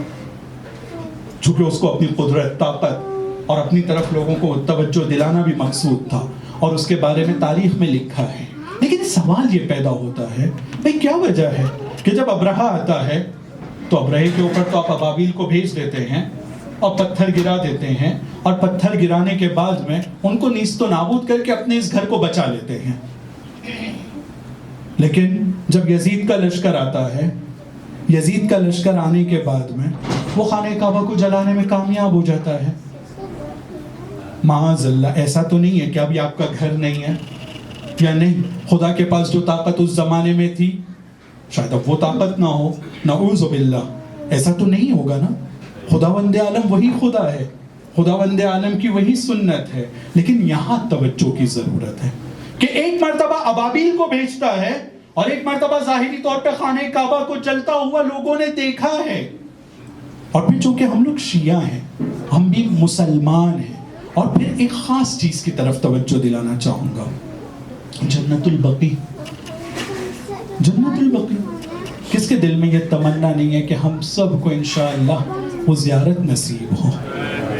[SPEAKER 1] چونکہ اس کو اپنی قدرت، طاقت اور اپنی طرف لوگوں کو توجہ دلانا بھی مقصود تھا، اور اس کے بارے میں تاریخ میں لکھا ہے. لیکن سوال یہ پیدا ہوتا ہے بھئی کیا وجہ ہے کہ جب ابرہہ آتا ہے تو ابرہے کے اوپر تو آپ ابابیل کو بھیج دیتے ہیں اور پتھر گرا دیتے ہیں، اور پتھر گرانے کے بعد میں ان کو نیست و نابود کر کے اپنے اس گھر کو بچا لیتے ہیں. لیکن جب یزید کا لشکر آتا ہے، یزید کا لشکر آنے کے بعد میں وہ خانہ کعبہ کو جلانے میں کامیاب ہو جاتا ہے. معاذ اللہ، ایسا تو نہیں ہے کہ ابھی آپ کا گھر نہیں ہے یا نہیں. خدا کے پاس جو طاقت اس زمانے میں تھی شاید اب وہ طاقت نہ ہو. نعوذ باللہ، ایسا تو نہیں ہوگا نا. خداوند عالم وہی خدا ہے، خداوند عالم کی وہی سنت ہے. لیکن یہاں توجہ کی ضرورت ہے کہ ایک مرتبہ ابابیل کو بھیجتا ہے اور ایک مرتبہ ظاہری طور پہ خانہ کعبہ کو جلتا ہوا لوگوں نے دیکھا ہے. اور پھر چونکہ ہم لوگ شیعہ ہیں، ہم بھی مسلمان ہیں، اور پھر ایک خاص چیز کی طرف توجہ دلانا چاہوں گا. جنت البقیع، جنت البقیع، کس کے دل میں یہ تمنا نہیں ہے کہ ہم سب کو انشاءاللہ وہ زیارت نصیب ہو؟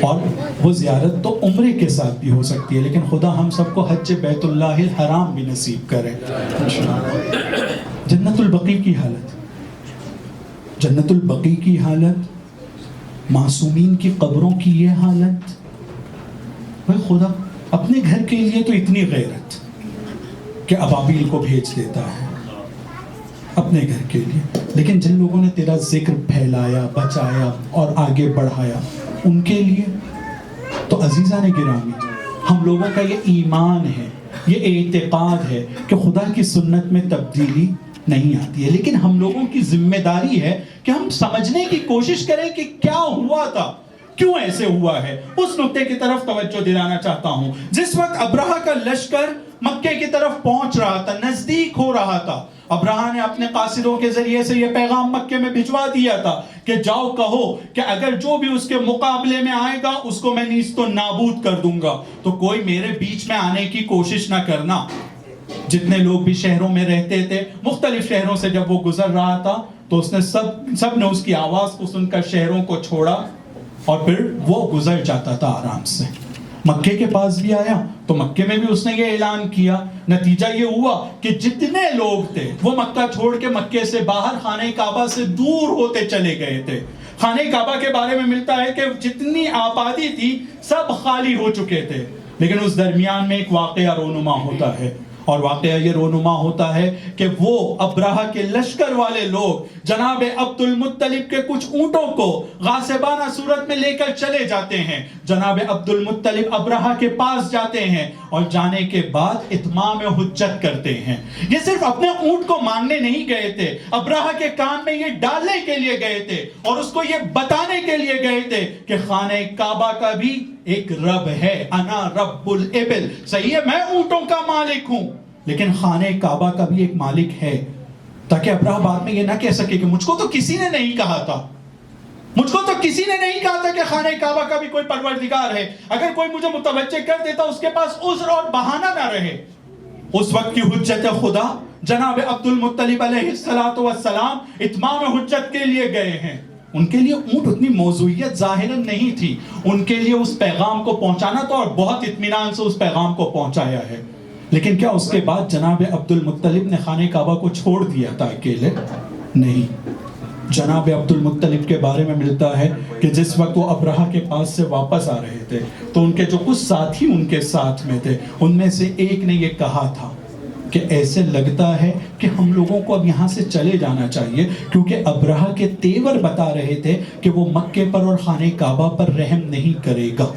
[SPEAKER 1] اور وہ زیارت تو عمرے کے ساتھ بھی ہو سکتی ہے، لیکن خدا ہم سب کو حج بیت اللہ الحرام بھی نصیب کرے انشاءاللہ. جنت البقیع کی حالت، جنت البقیع کی حالت، معصومین کی قبروں کی یہ حالت. وہ خدا اپنے گھر کے لیے تو اتنی غیرت کہ ابابیل کو بھیج دیتا ہے اپنے گھر کے لیے. لیکن جن لوگوں نے تیرا ذکر پھیلایا، بچایا اور آگے بڑھایا، ان کے لیے تو عزیزان گرامی، ہم لوگوں کا یہ ایمان ہے، یہ اعتقاد ہے کہ خدا کی سنت میں تبدیلی نہیں آتی ہے. لیکن ہم لوگوں کی ذمہ داری ہے کہ ہم سمجھنے کی کوشش کریں کہ کیا ہوا تھا، کیوں ایسے ہوا ہے. اس نقطے کی طرف توجہ دلانا چاہتا ہوں. جس وقت ابرہہ کا لشکر مکے کی طرف پہنچ رہا تھا، نزدیک ہو رہا تھا، ابرہہ نے اپنے قاصدوں کے ذریعے سے یہ پیغام مکے میں بھجوا دیا تھا کہ جاؤ کہو کہ اگر جو بھی اس کے مقابلے میں آئے گا اس کو میں نیست و نابود کر دوں گا، تو کوئی میرے بیچ میں آنے کی کوشش نہ کرنا. جتنے لوگ بھی شہروں میں رہتے تھے، مختلف شہروں سے جب وہ گزر رہا تھا تو اس نے سب نے اس کی آواز کو سن کر شہروں کو چھوڑا اور پھر وہ گزر جاتا تھا آرام سے۔ مکے کے پاس بھی آیا تو مکے میں بھی اس نے یہ اعلان کیا، نتیجہ یہ ہوا کہ جتنے لوگ تھے وہ مکہ چھوڑ کے مکے سے باہر خانہ کعبہ سے دور ہوتے چلے گئے تھے۔ خانہ کعبہ کے بارے میں ملتا ہے کہ جتنی آبادی تھی سب خالی ہو چکے تھے، لیکن اس درمیان میں ایک واقعہ رونما ہوتا ہے، اور واقعہ یہ رونما ہوتا ہے کہ وہ ابرہہ کے لشکر والے لوگ جناب عبد المطلب کے کچھ اونٹوں کو غاصبانہ صورت میں لے کر چلے جاتے ہیں۔ جناب عبد المطلب ابرہہ کے پاس جاتے ہیں اور جانے کے بعد اتمام حجت کرتے ہیں۔ یہ صرف اپنے اونٹ کو مانگنے نہیں گئے تھے، ابرہہ کے کان میں یہ ڈالنے کے لیے گئے تھے اور اس کو یہ بتانے کے لیے گئے تھے کہ خانہ کعبہ کا بھی ایک رب ہے، انا رب الابل، صحیح ہے میں اونٹوں کا مالک ہوں، لیکن خانہ کعبہ کا بھی ایک مالک ہے، تاکہ ابرہہ بعد میں یہ نہ کہہ سکے کہ مجھ کو تو کسی نے نہیں کہا تھا، مجھ کو تو کسی نے نہیں کہا تھا کہ خانہ کعبہ کا بھی کوئی پروردگار ہے۔ اگر کوئی مجھے متوجہ کر دیتا اس کے پاس عذر اور بہانہ نہ رہے۔ اس وقت کی حجت خدا جناب عبد المطلب علیہ السلام اتمام حجت کے لیے گئے ہیں۔ ان کے لیے اونٹ اتنی موضوعیت ظاہراً نہیں تھی، ان کے لیے اس پیغام کو پہنچانا تھا اور بہت اطمینان سے اس پیغام کو پہنچایا ہے۔ لیکن کیا اس کے بعد جناب عبد المطلب نے خانہ کعبہ کو چھوڑ دیا تھا اکیلے؟ نہیں۔ جناب عبد المطلب کے بارے میں ملتا ہے کہ جس وقت وہ ابرہہ کے پاس سے واپس آ رہے تھے تو ان کے جو کچھ ساتھی ان کے ساتھ میں تھے ان میں سے ایک نے یہ کہا تھا کہ ایسے لگتا ہے کہ ہم لوگوں کو اب یہاں سے چلے جانا چاہیے، کیونکہ ابرہہ کے تیور بتا رہے تھے کہ وہ مکے پر اور خانہ کعبہ پر رحم نہیں کرے گا۔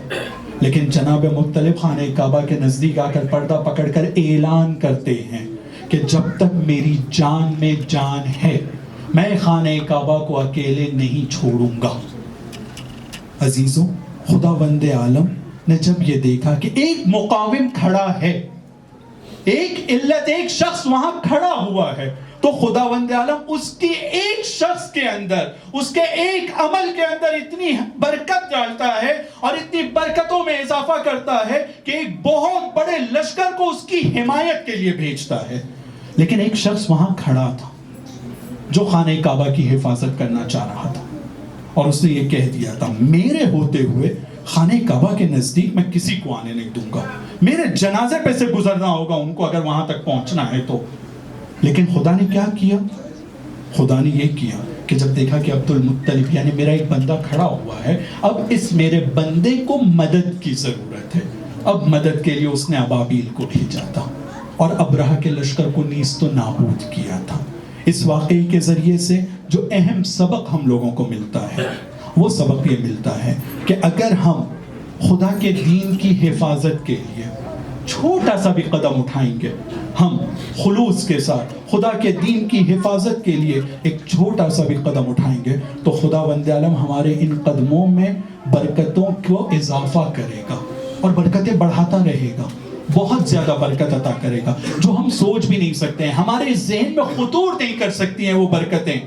[SPEAKER 1] لیکن جناب مطلب خانہ کعبہ کے نزدیک آ کر پردہ پکڑ کر اعلان کرتے ہیں کہ جب تک میری جان میں جان ہے میں خانہ کعبہ کو اکیلے نہیں چھوڑوں گا۔ عزیزوں، خداوند عالم نے جب یہ دیکھا کہ ایک مقاوم کھڑا ہے، ایک شخص وہاں کھڑا ہوا ہے، تو خداوند عالم اس کی ایک شخص کے اندر، اس کے ایک عمل کے اندر اتنی برکت ڈالتا ہے اور اتنی برکتوں میں اضافہ کرتا ہے کہ ایک بہت بڑے لشکر کو اس کی حمایت کے لیے بھیجتا ہے۔ لیکن ایک شخص وہاں کھڑا تھا جو خانہ کعبہ کی حفاظت کرنا چاہ رہا تھا، اور اس نے یہ کہہ دیا تھا میرے ہوتے ہوئے خانہ کعبہ کے نزدیک میں کسی کو آنے نہیں دوں گا، میرے جنازے پہ سے گزرنا ہوگا ان کو اگر وہاں تک پہنچنا ہے تو۔ لیکن خدا نے کیا کیا؟ خدا نے یہ کیا کہ جب دیکھا کہ عبد المطلب یعنی میرا ایک بندہ کھڑا ہوا ہے، اب اس میرے بندے کو مدد کی ضرورت ہے، اب مدد کے لیے اس نے ابابیل کو بھیجا تھا اور ابرہہ کے لشکر کو نیست و نابود کیا تھا۔ اس واقعے کے ذریعے سے جو اہم سبق ہم لوگوں کو ملتا ہے وہ سبق یہ ملتا ہے کہ اگر ہم خدا کے دین کی حفاظت کے لیے چھوٹا سا بھی قدم اٹھائیں گے، ہم خلوص کے ساتھ خدا کے دین کی حفاظت کے لیے ایک چھوٹا سا بھی قدم اٹھائیں گے تو خداوند عالم ہمارے ان قدموں میں برکتوں کو اضافہ کرے گا اور برکتیں بڑھاتا رہے گا، بہت زیادہ برکت عطا کرے گا جو ہم سوچ بھی نہیں سکتے ہیں، ہمارے ذہن میں خطور نہیں کر سکتی ہیں وہ برکتیں۔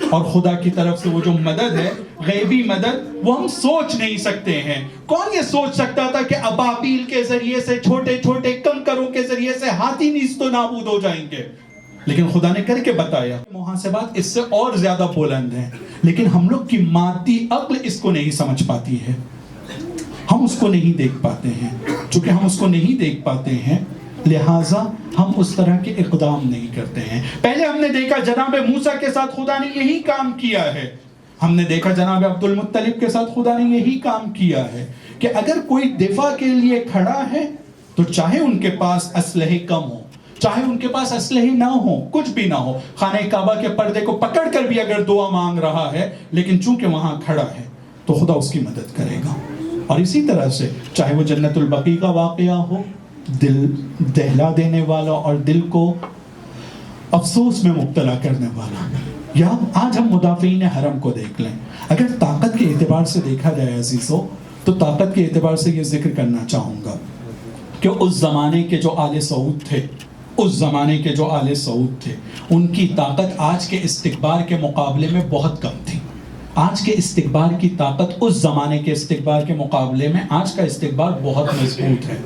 [SPEAKER 1] اور خدا کی طرف سے وہ جو مدد ہے، غیبی مدد، وہ ہم سوچ نہیں سکتے ہیں۔ کون یہ سوچ سکتا تھا کہ ابابیل کے ذریعے سے، چھوٹے چھوٹے کنکروں کے ذریعے سے ہاتھی نیست و نابود ہو جائیں گے؟ لیکن خدا نے کر کے بتایا۔ محاسبات اس سے اور زیادہ بلند ہیں، لیکن ہم لوگ کی مادی عقل اس کو نہیں سمجھ پاتی ہے، ہم اس کو نہیں دیکھ پاتے ہیں۔ چونکہ ہم اس کو نہیں دیکھ پاتے ہیں لہٰذا ہم اس طرح کے اقدام نہیں کرتے ہیں۔ پہلے ہم نے دیکھا جناب موسیٰ کے ساتھ خدا نے یہی کام کیا ہے، ہم نے دیکھا جناب عبد المطلب کے ساتھ خدا نے یہی کام کیا ہے کہ اگر کوئی دفاع کے لیے کھڑا ہے تو چاہے ان کے پاس اسلحے کم ہو، چاہے ان کے پاس اسلحے نہ ہو، کچھ بھی نہ ہو، خانہ کعبہ کے پردے کو پکڑ کر بھی اگر دعا مانگ رہا ہے لیکن چونکہ وہاں کھڑا ہے تو خدا اس کی مدد کرے گا۔ اور اسی طرح سے چاہے وہ جنت البقیع کا واقعہ ہو، دل دہلا دینے والا اور دل کو افسوس میں مبتلا کرنے والا، یا آج ہم مدافعین حرم کو دیکھ لیں، اگر طاقت کے اعتبار سے دیکھا جائے عزیزو تو طاقت کے اعتبار سے یہ ذکر کرنا چاہوں گا کہ اس زمانے کے جو آل سعود تھے، اس زمانے کے جو آل سعود تھے، ان کی طاقت آج کے استکبار کے مقابلے میں بہت کم تھی۔ آج کے استکبار کی طاقت اس زمانے کے استکبار کے مقابلے میں آج کا استکبار بہت مضبوط ہے۔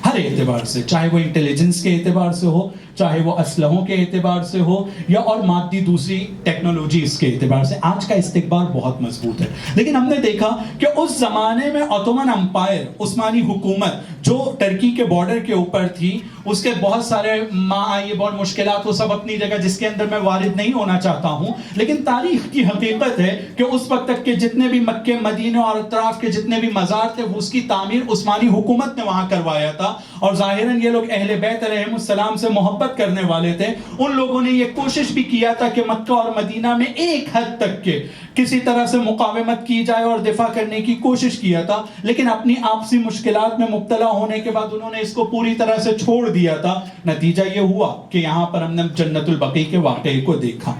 [SPEAKER 1] ہر ہر اعتبار سے، چاہے وہ انٹیلیجنس کے اعتبار سے ہو، چاہے وہ اسلحوں کے اعتبار سے ہو، یا اور مادی دوسری ٹیکنالوجیز کے اعتبار سے، آج کا استقبال بہت مضبوط ہے. لیکن ہم نے دیکھا کہ اس زمانے میں عثمانی امپائر، عثمانی حکومت جو ترکی کے بارڈر کے اوپر تھی، اس کے بہت سارے یہ بہت مشکلات، وہ سب اپنی جگہ جس کے اندر میں وارد نہیں ہونا چاہتا ہوں. لیکن تاریخ کی حقیقت ہے کہ اس وقت تک کے جتنے بھی مکے مدینے اور اطراف کے جتنے بھی مزار تھے، اس کی تعمیر عثمانی حکومت نے وہاں کروایا تھا. اور ظاہراً یہ لوگ اہل بیت علیہم السلام سے محبت کرنے والے تھے. ان لوگوں نے یہ کوشش بھی کیا تھا کہ مکہ اور مدینہ میں ایک حد تک کے کسی طرح سے مقاومت کی جائے اور دفاع کرنے کی کوشش کیا تھا. لیکن اپنی آپسی مشکلات میں مبتلا ہونے کے بعد انہوں نے اس کو پوری طرح سے چھوڑ دیا تھا. نتیجہ یہ ہوا کہ یہاں پر ہم نے جنت البقیع کے واقعے کو دیکھا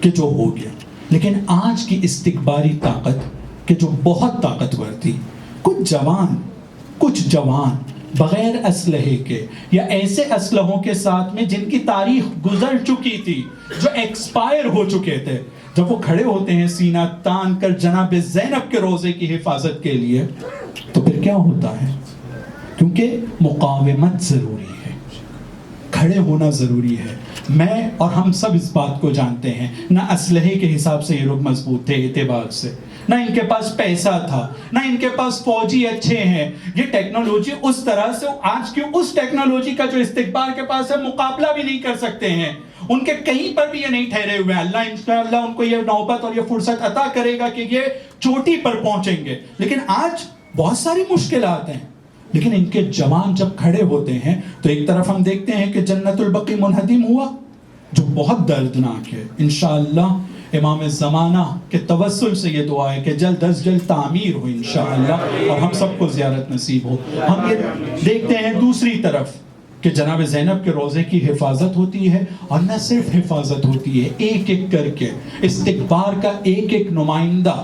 [SPEAKER 1] کہ جو ہو گیا. لیکن آج کی استکباری طاقت کہ جو بہت طاقتور تھی، کچھ جوان بغیر اسلحے کے یا ایسے اسلحوں کے ساتھ میں جن کی تاریخ گزر چکی تھی، جو ایکسپائر ہو چکے تھے، جب وہ کھڑے ہوتے ہیں سینہ تان کر جناب زینب کے روضے کی حفاظت کے لیے، تو پھر کیا ہوتا ہے؟ کیونکہ مقاومت ضروری ہے، کھڑے ہونا ضروری ہے. میں اور ہم سب اس بات کو جانتے ہیں، نہ اسلحے کے حساب سے یہ لوگ مضبوط تھے اعتبار سے، نہ ان کے پاس پیسہ تھا، نہ ان کے پاس فوجی اچھے ہیں. یہ ٹیکنالوجی اس طرح سے آج کی اس ٹیکنالوجی کا جو استقبال کے پاس ہے مقابلہ بھی نہیں کر سکتے ہیں. ان کے کہیں پر بھی یہ نہیں ٹھہرے ہوئے. اللہ انشاءاللہ ان کو یہ نوبت اور یہ فرصت عطا کرے گا کہ یہ چوٹی پر پہنچیں گے. لیکن آج بہت ساری مشکلات ہیں. لیکن ان کے جوان جب کھڑے ہوتے ہیں تو ایک طرف ہم دیکھتے ہیں کہ جنت البقیع منہدم ہوا، جو بہت دردناک ہے. انشاءاللہ امام زمانہ کے توسل سے یہ دعا ہے کہ جلد از جلد تعمیر ہو انشاءاللہ اور ہم سب کو زیارت نصیب ہو. ہم یہ دیکھتے ہیں دوسری طرف کہ جناب زینب کے روضے کی حفاظت ہوتی ہے، اور نہ صرف حفاظت ہوتی ہے، ایک ایک کر کے استکبار کا ایک ایک نمائندہ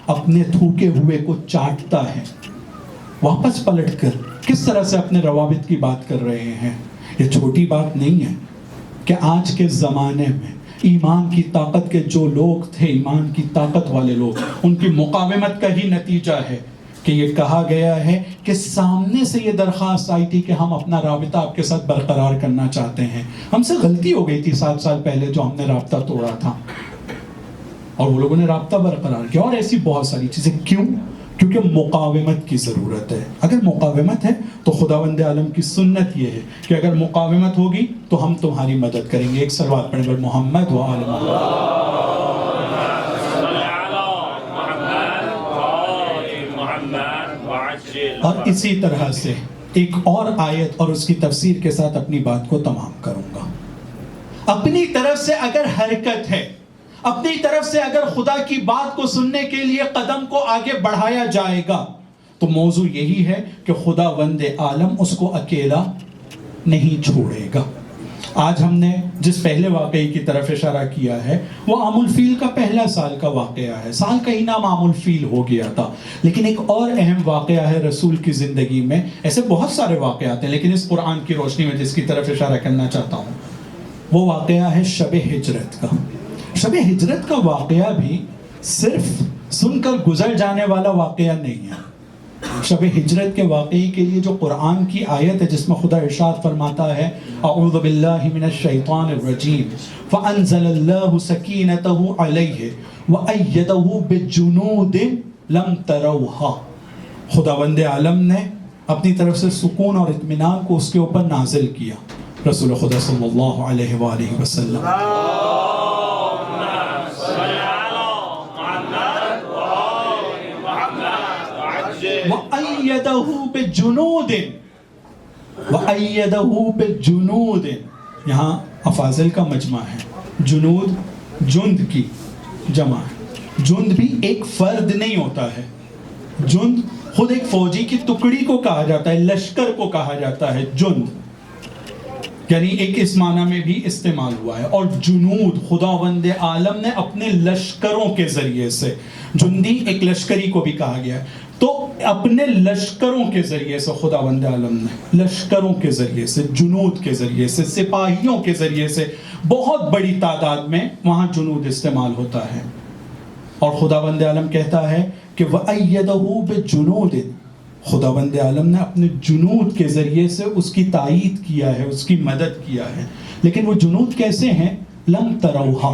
[SPEAKER 1] اپنے تھوکے ہوئے کو چاٹتا ہے. واپس پلٹ کر کس طرح سے اپنے روابط کی بات کر رہے ہیں. یہ چھوٹی بات نہیں ہے کہ آج کے زمانے میں ایمان کی طاقت کے جو لوگ تھے، ایمان کی طاقت والے لوگ، ان کی مقاومت کا ہی نتیجہ ہے کہ یہ کہا گیا ہے کہ سامنے سے یہ درخواست آئی تھی کہ ہم اپنا رابطہ آپ کے ساتھ برقرار کرنا چاہتے ہیں. ہم سے غلطی ہو گئی تھی 7 سال پہلے جو ہم نے رابطہ توڑا تھا، اور وہ لوگوں نے رابطہ برقرار کیا. اور ایسی بہت ساری چیزیں. کیوں؟ کیونکہ مقاومت کی ضرورت ہے. اگر مقاومت ہے تو خداوند عالم کی سنت یہ ہے کہ اگر مقاومت ہوگی تو ہم تمہاری مدد کریں گے. ایک صلوات پڑھیں بر محمد و آل محمد. اور اسی طرح سے ایک اور آیت اور اس کی تفسیر کے ساتھ اپنی بات کو تمام کروں گا. اپنی طرف سے اگر حرکت ہے، اپنی طرف سے اگر خدا کی بات کو سننے کے لیے قدم کو آگے بڑھایا جائے گا، تو موضوع یہی ہے کہ خداوند عالم اس کو اکیلا نہیں چھوڑے گا. آج ہم نے جس پہلے واقعے کی طرف اشارہ کیا ہے وہ عام الفیل کا پہلا سال کا واقعہ ہے. سال کا ہی نام عام الفیل ہو گیا تھا. لیکن ایک اور اہم واقعہ ہے رسول کی زندگی میں. ایسے بہت سارے واقعات ہیں، لیکن اس قرآن کی روشنی میں جس کی طرف اشارہ کرنا چاہتا ہوں وہ واقعہ ہے شب ہجرت کا. شب ہجرت کا واقعہ بھی صرف سن کر گزر جانے والا واقعہ نہیں ہے. شب ہجرت کے واقعے کے لیے جو قرآن کی آیت ہے جس میں خدا ارشاد فرماتا ہے اعوذ باللہ من الشیطان الرجیم فانزل اللہ سکینتہ علیہ وایدہ بجنود لم تروہا. خداوند عالم نے اپنی طرف سے سکون اور اطمینان کو اس کے اوپر نازل کیا. رسول خدا صلی اللہ علیہ وآلہ وسلم وَأَيَّدَهُ بِجُنُودٍ. یہاں افاضل کا مجمع ہے. جنود جند کی جمع ہے. جند بھی ایک فرد نہیں ہوتا ہے. جند خود ایک فوجی کی ٹکڑی کو کہا جاتا ہے، لشکر کو کہا جاتا ہے جند، یعنی ایک اس معنی میں بھی استعمال ہوا ہے. اور جنود خداوند عالم نے اپنے لشکروں کے ذریعے سے، جندی ایک لشکری کو بھی کہا گیا ہے، تو اپنے لشکروں کے ذریعے سے خداوند عالم نے لشکروں کے ذریعے سے، جنود کے ذریعے سے، سپاہیوں کے ذریعے سے، بہت بڑی تعداد میں وہاں جنود استعمال ہوتا ہے. اور خداوند عالم کہتا ہے کہ وَأَيَّدَهُ بِجُنُودٍ، خداوند عالم نے اپنے جنود کے ذریعے سے اس کی تائید کیا ہے، اس کی مدد کیا ہے. لیکن وہ جنود کیسے ہیں؟ لم تروہا،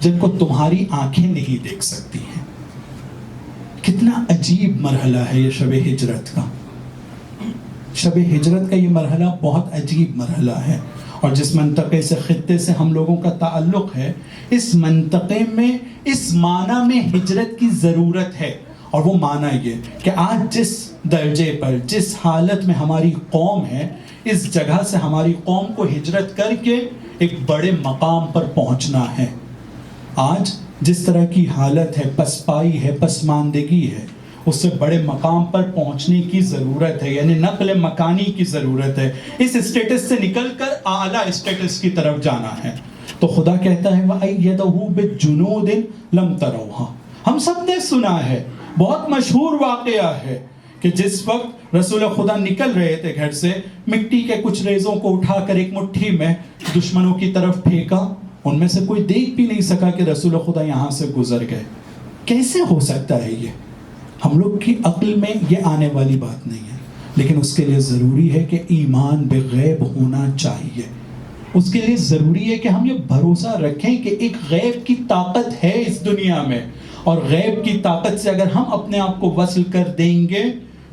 [SPEAKER 1] جن کو تمہاری آنکھیں نہیں دیکھ سکتی ہیں. کتنا عجیب مرحلہ ہے یہ شب ہجرت کا. شب ہجرت کا یہ مرحلہ بہت عجیب مرحلہ ہے، اور جس منطقے سے، خطے سے ہم لوگوں کا تعلق ہے، اس منطقے میں اس معنی میں ہجرت کی ضرورت ہے. اور وہ معنی یہ کہ آج جس درجے پر، جس حالت میں ہماری قوم ہے، اس جگہ سے ہماری قوم کو ہجرت کر کے ایک بڑے مقام پر پہنچنا ہے. آج جس طرح کی حالت ہے، پسپائی ہے، پسماندگی ہے، اس سے بڑے مقام پر پہنچنے کی ضرورت ہے. یعنی نقل مکانی کی ضرورت ہے. اس اسٹیٹس سے نکل کر اعلیٰ اسٹیٹس کی طرف جانا ہے. تو خدا کہتا ہے وَأَيَّدَهُ بِجُنُودٍ لَمْ تَرَوْهَا. ہم سب نے سنا ہے، بہت مشہور واقعہ ہے کہ جس وقت رسول خدا نکل رہے تھے گھر سے، مٹی کے کچھ ریزوں کو اٹھا کر ایک مٹھی میں دشمنوں کی طرف پھینکا. ان میں سے کوئی دیکھ بھی نہیں سکا کہ رسول خدا یہاں سے گزر گئے. کیسے ہو سکتا ہے یہ؟ ہم لوگ کی عقل میں یہ آنے والی بات نہیں ہے. لیکن اس کے لیے ضروری ہے کہ ایمان بغیب ہونا چاہیے. اس کے لیے ضروری ہے کہ ہم یہ بھروسہ رکھیں کہ ایک غیب کی طاقت ہے اس دنیا میں، اور غیب کی طاقت سے اگر ہم اپنے آپ کو وصل کر دیں گے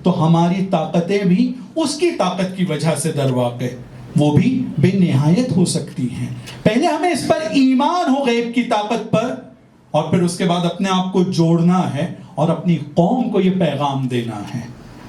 [SPEAKER 1] تو ہماری طاقتیں بھی اس کی طاقت کی وجہ سے در واقع وہ بھی بے نہایت ہو سکتی ہیں. پہلے ہمیں اس پر ایمان ہو، غیب کی طاقت پر، اور پھر اس کے بعد اپنے آپ کو جوڑنا ہے اور اپنی قوم کو یہ پیغام دینا ہے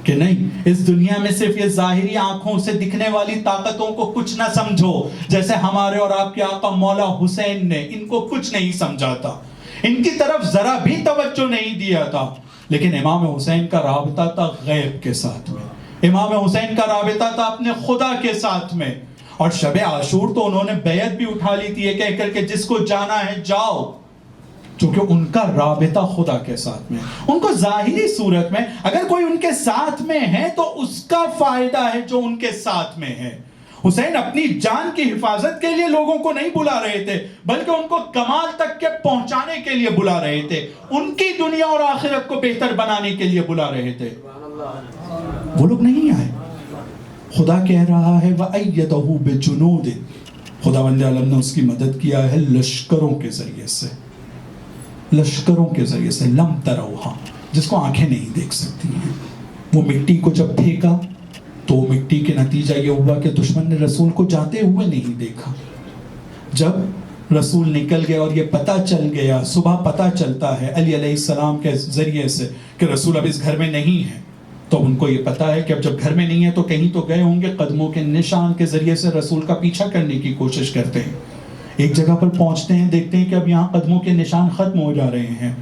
[SPEAKER 1] کہ نہیں، اس دنیا میں صرف یہ ظاہری آنکھوں سے دکھنے والی طاقتوں کو کچھ نہ سمجھو. جیسے ہمارے اور آپ کے آقا مولا حسین نے ان کو کچھ نہیں سمجھا تھا، ان کی طرف ذرا بھی توجہ نہیں دیا تھا. لیکن امام حسین کا رابطہ تھا غیب کے ساتھ میں. امام حسین کا رابطہ تھا اپنے خدا کے ساتھ میں. اور شب عاشور تو انہوں نے بیعت بھی اٹھا لی تھی یہ کہہ کر کہ جس کو جانا ہے جاؤ، چونکہ ان کا رابطہ خدا کے ساتھ میں. ان کو ظاہری صورت میں اگر کوئی ان کے ساتھ میں ہے تو اس کا فائدہ ہے جو ان کے ساتھ میں ہے. حسین اپنی جان کی حفاظت کے لیے لوگوں کو نہیں بلا رہے تھے، بلکہ ان کو کمال تک کے پہنچانے کے لیے بلا رہے تھے، ان کی دنیا اور آخرت کو بہتر بنانے کے لیے بلا رہے تھے. وہ لوگ نہیں آئے. خدا کہہ رہا ہے وَأَيَّدَهُ بِجُنُودٍ. خداوند عالم نے اس کی مدد کیا ہے لشکروں کے ذریعے سے. لشکروں کے ذریعے سے. لم تروہا، جس کو آنکھیں نہیں دیکھ سکتی ہیں. وہ مٹی کو جب پھینکا تو مٹی کے نتیجہ یہ ہوا کہ دشمن نے رسول کو جاتے ہوئے نہیں دیکھا. جب رسول نکل گئے اور یہ پتہ چل گیا، صبح پتہ چلتا ہے علی علیہ السلام کے ذریعے سے کہ رسول اب اس گھر میں نہیں ہے، تو ان کو یہ پتہ ہے کہ اب جب گھر میں نہیں ہے تو کہیں تو گئے ہوں گے. قدموں کے نشان کے ذریعے سے رسول کا پیچھا کرنے کی کوشش کرتے ہیں. ایک جگہ پر پہنچتے ہیں، دیکھتے ہیں کہ اب یہاں قدموں کے نشان ختم ہو جا رہے ہیں.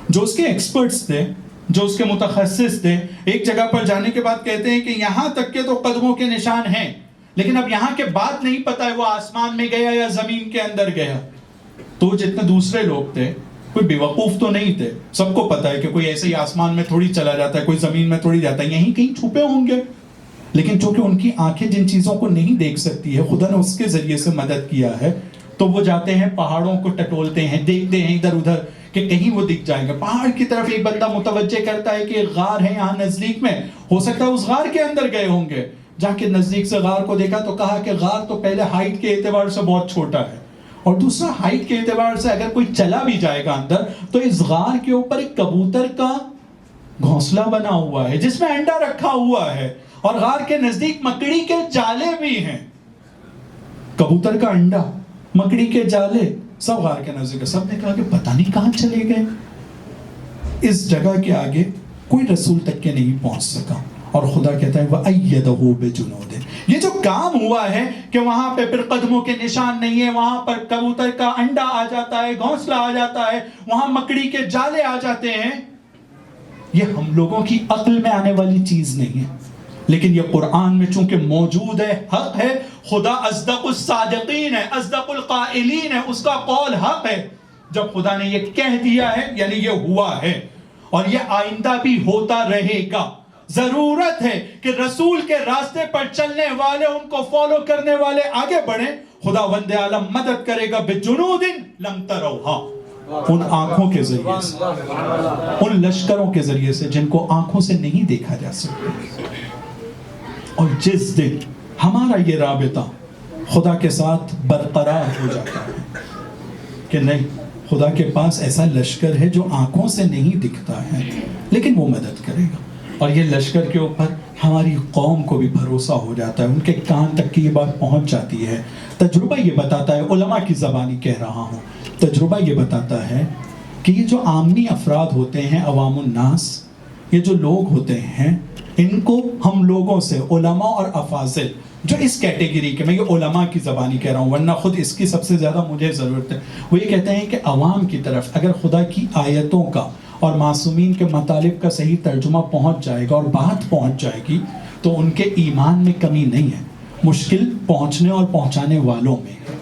[SPEAKER 1] جو اس کے ایکسپرٹس تھے، جو اس کے متخصص تھے، ایک جگہ پر جانے کے بعد کہتے ہیں کہ یہاں تک کے تو قدموں کے نشان ہیں، لیکن اب یہاں کے بعد نہیں پتا ہے وہ آسمان میں گیا یا زمین کے اندر گیا. تو جتنے دوسرے لوگ تھے کوئی بیوقوف تو نہیں تھے، سب کو پتا ہے کہ کوئی ایسے ہی آسمان میں تھوڑی چلا جاتا ہے، کوئی زمین میں تھوڑی جاتا ہے، یہیں کہیں چھپے ہوں گے. لیکن چونکہ ان کی آنکھیں جن چیزوں کو نہیں دیکھ سکتی ہے، خدا نے اس کے ذریعے سے مدد کیا ہے. تو وہ جاتے ہیں، پہاڑوں کو ٹٹولتے ہیں، دیکھتے ہیں ادھر ادھر کہ کہیں وہ دکھ جائیں گے. پہاڑ کی طرف ایک بندہ متوجہ کرتا ہے کہ ایک غار ہے یہاں نزدیک میں، ہو سکتا ہے اس غار کے اندر گئے ہوں گے. جا کے نزدیک سے غار کو دیکھا تو کہا کہ غار تو پہلے ہائٹ کے اعتبار سے بہت چھوٹا ہے، اور دوسرا ہائٹ کے اعتبار سے اگر کوئی چلا بھی جائے گا اندر تو اس غار کے اوپر ایک کبوتر کا گھونسلہ بنا ہوا ہے جس میں انڈا رکھا ہوا ہے، اور غار کے نزدیک مکڑی کے جالے بھی ہیں. کبوتر کا انڈا، مکڑی کے جالے، سب غار کے نزدیک. سب نے کہا کہ پتہ نہیں کہاں چلے گئے. اس جگہ کے آگے کوئی رسول تک کے نہیں پہنچ سکا. اور خدا کہتا ہے وَأَيَّدَهُ بِجُنُودٍ. یہ جو کام ہوا ہے کہ وہاں پہ پھر قدموں کے نشان نہیں ہے، وہاں پر کبوتر کا انڈا آ جاتا ہے، گھونسلہ آ جاتا ہے، وہاں مکڑی کے جالے آ جاتے ہیں، یہ ہم لوگوں کی عقل میں آنے والی چیز نہیں ہے. لیکن یہ قرآن میں چونکہ موجود ہے، حق ہے. خدا اصدق الصادقین ہے، اصدق القائلین ہے، اس کا قول حق ہے. جب خدا نے یہ کہہ دیا ہے یعنی یہ ہوا ہے، اور یہ آئندہ بھی ہوتا رہے گا. ضرورت ہے کہ رسول کے راستے پر چلنے والے، ان کو فالو کرنے والے آگے بڑھیں. خداوند عالم مدد کرے گا. بِجُنُودٍ لَمْ تَرَوْهَا. ان آنکھوں کے ذریعے سے، ان لشکروں کے ذریعے سے جن کو آنکھوں سے نہیں دیکھا جا سکتا. اور جس دن ہمارا یہ رابطہ خدا کے ساتھ برقرار ہو جاتا ہے کہ نہیں، خدا کے پاس ایسا لشکر ہے جو آنکھوں سے نہیں دکھتا ہے لیکن وہ مدد کرے گا، اور یہ لشکر کے اوپر ہماری قوم کو بھی بھروسہ ہو جاتا ہے، ان کے کان تک کی یہ بات پہنچ جاتی ہے. تجربہ یہ بتاتا ہے، علماء کی زبانی کہہ رہا ہوں، تجربہ یہ بتاتا ہے کہ یہ جو عامی افراد ہوتے ہیں، عوام الناس، یہ جو لوگ ہوتے ہیں، ان کو ہم لوگوں سے، علماء اور افاضل جو اس کیٹیگری کے، میں یہ علماء کی زبانی کہہ رہا ہوں ورنہ خود اس کی سب سے زیادہ مجھے ضرورت ہے، وہ یہ کہتے ہیں کہ عوام کی طرف اگر خدا کی آیتوں کا اور معصومین کے مطالب کا صحیح ترجمہ پہنچ جائے گا اور بات پہنچ جائے گی تو ان کے ایمان میں کمی نہیں ہے، مشکل پہنچنے اور پہنچانے والوں میں ہے.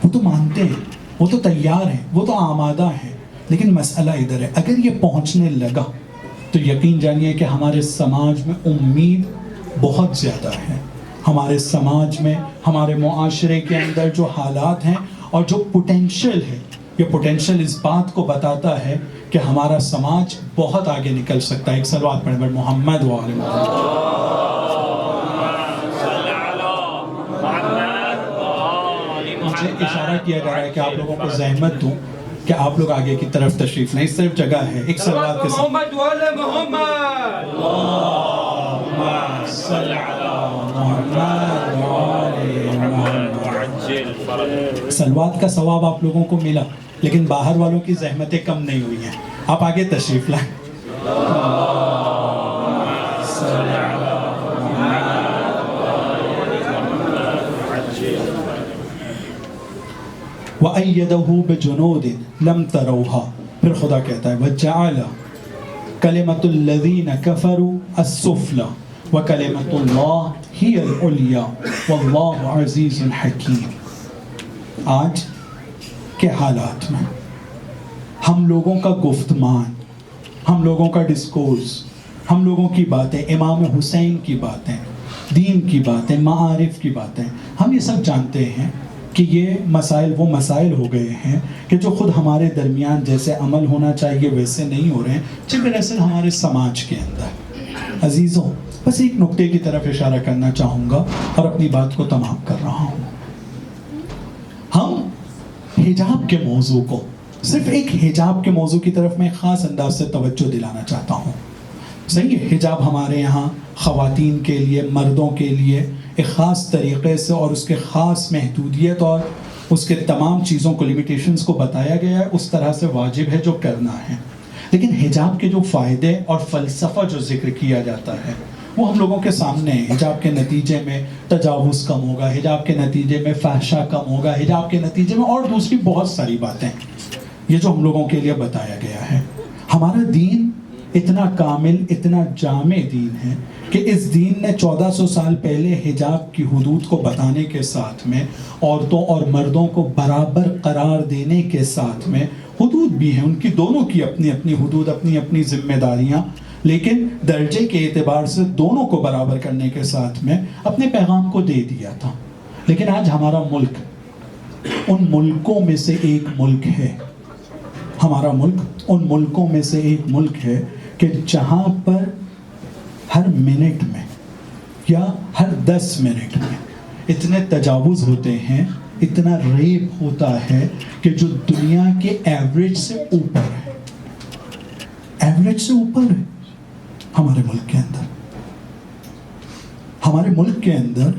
[SPEAKER 1] وہ تو مانتے ہیں، وہ تو تیار ہیں، وہ تو آمادہ ہیں، لیکن مسئلہ ادھر ہے، اگر یہ پہنچنے لگا تو یقین جانیے کہ ہمارے سماج میں امید بہت زیادہ ہے. ہمارے سماج میں، ہمارے معاشرے کے اندر جو حالات ہیں اور جو پوٹینشل ہے، یہ پوٹینشل اس بات کو بتاتا ہے کہ ہمارا سماج بہت آگے نکل سکتا ہے. ایک صلوات پڑھیں بر محمد و آل محمد. مجھے اشارہ کیا جا رہا ہے کہ آپ لوگوں کو زحمت دوں کہ آپ لوگ آگے کی طرف تشریف لیں، اس طرف جگہ ہے. ایک صلوات کے ساتھ
[SPEAKER 2] محمد و آل محمد.
[SPEAKER 1] اللہم صل علی محمد و آل محمد. صلوات کا ثواب آپ لوگوں کو ملا، لیکن باہر والوں کی زحمتیں کم نہیں ہوئی ہیں. آپ آگے تشریف لائیں. وَأَيَّدَهُ بِجُنُودٍ لَمْ تَرَوْهَا. پھر خدا کہتا ہے وَجَعَلَ كَلِمَةُ الَّذِينَ كَفَرُوا السُّفْلَى وَكَلِمَةُ اللَّهِ هِيَ الْعُلْيَا وَاللَّهُ عَزِيزٌ حَكِيمٌ. آج کے حالات میں ہم لوگوں کا گفتمان، ہم لوگوں کا ڈسکورس، ہم لوگوں کی باتیں، امام حسین کی باتیں، دین کی باتیں، معارف کی باتیں، ہم یہ سب جانتے ہیں کہ یہ مسائل وہ مسائل ہو گئے ہیں کہ جو خود ہمارے درمیان جیسے عمل ہونا چاہیے ویسے نہیں ہو رہے ہیں، جب دراصل ہمارے سماج کے اندر. عزیزوں، بس ایک نقطے کی طرف اشارہ کرنا چاہوں گا اور اپنی بات کو تمام کر رہا ہوں. ہم حجاب کے موضوع کو، صرف ایک حجاب کے موضوع کی طرف میں خاص انداز سے توجہ دلانا چاہتا ہوں. صحیح ہے، حجاب ہمارے یہاں خواتین کے لیے، مردوں کے لیے ایک خاص طریقے سے اور اس کے خاص محدودیت اور اس کے تمام چیزوں کو، لیمیٹیشنز کو بتایا گیا ہے، اس طرح سے واجب ہے جو کرنا ہے. لیکن حجاب کے جو فائدے اور فلسفہ جو ذکر کیا جاتا ہے وہ ہم لوگوں کے سامنے ہے. حجاب کے نتیجے میں تجاوز کم ہوگا، حجاب کے نتیجے میں فحشا کم ہوگا، حجاب کے نتیجے میں اور دوسری بہت ساری باتیں، یہ جو ہم لوگوں کے لیے بتایا گیا ہے. ہمارا دین اتنا کامل، اتنا جامع دین ہے کہ اس دین نے 1400 سال پہلے حجاب کی حدود کو بتانے کے ساتھ میں، عورتوں اور مردوں کو برابر قرار دینے کے ساتھ میں، حدود بھی ہیں ان کی، دونوں کی اپنی اپنی حدود، اپنی اپنی ذمہ داریاں، لیکن درجے کے اعتبار سے دونوں کو برابر کرنے کے ساتھ میں اپنے پیغام کو دے دیا تھا. لیکن آج ہمارا ملک ان ملکوں میں سے ایک ملک ہے، ہمارا ملک ان ملکوں میں سے ایک ملک ہے کہ جہاں پر ہر منٹ میں یا ہر 10 منٹ میں اتنے تجاوز ہوتے ہیں، اتنا ریپ ہوتا ہے کہ جو دنیا کے ایوریج سے اوپر ہے، ایوریج سے اوپر ہے. ہمارے ملک کے اندر، ہمارے ملک کے اندر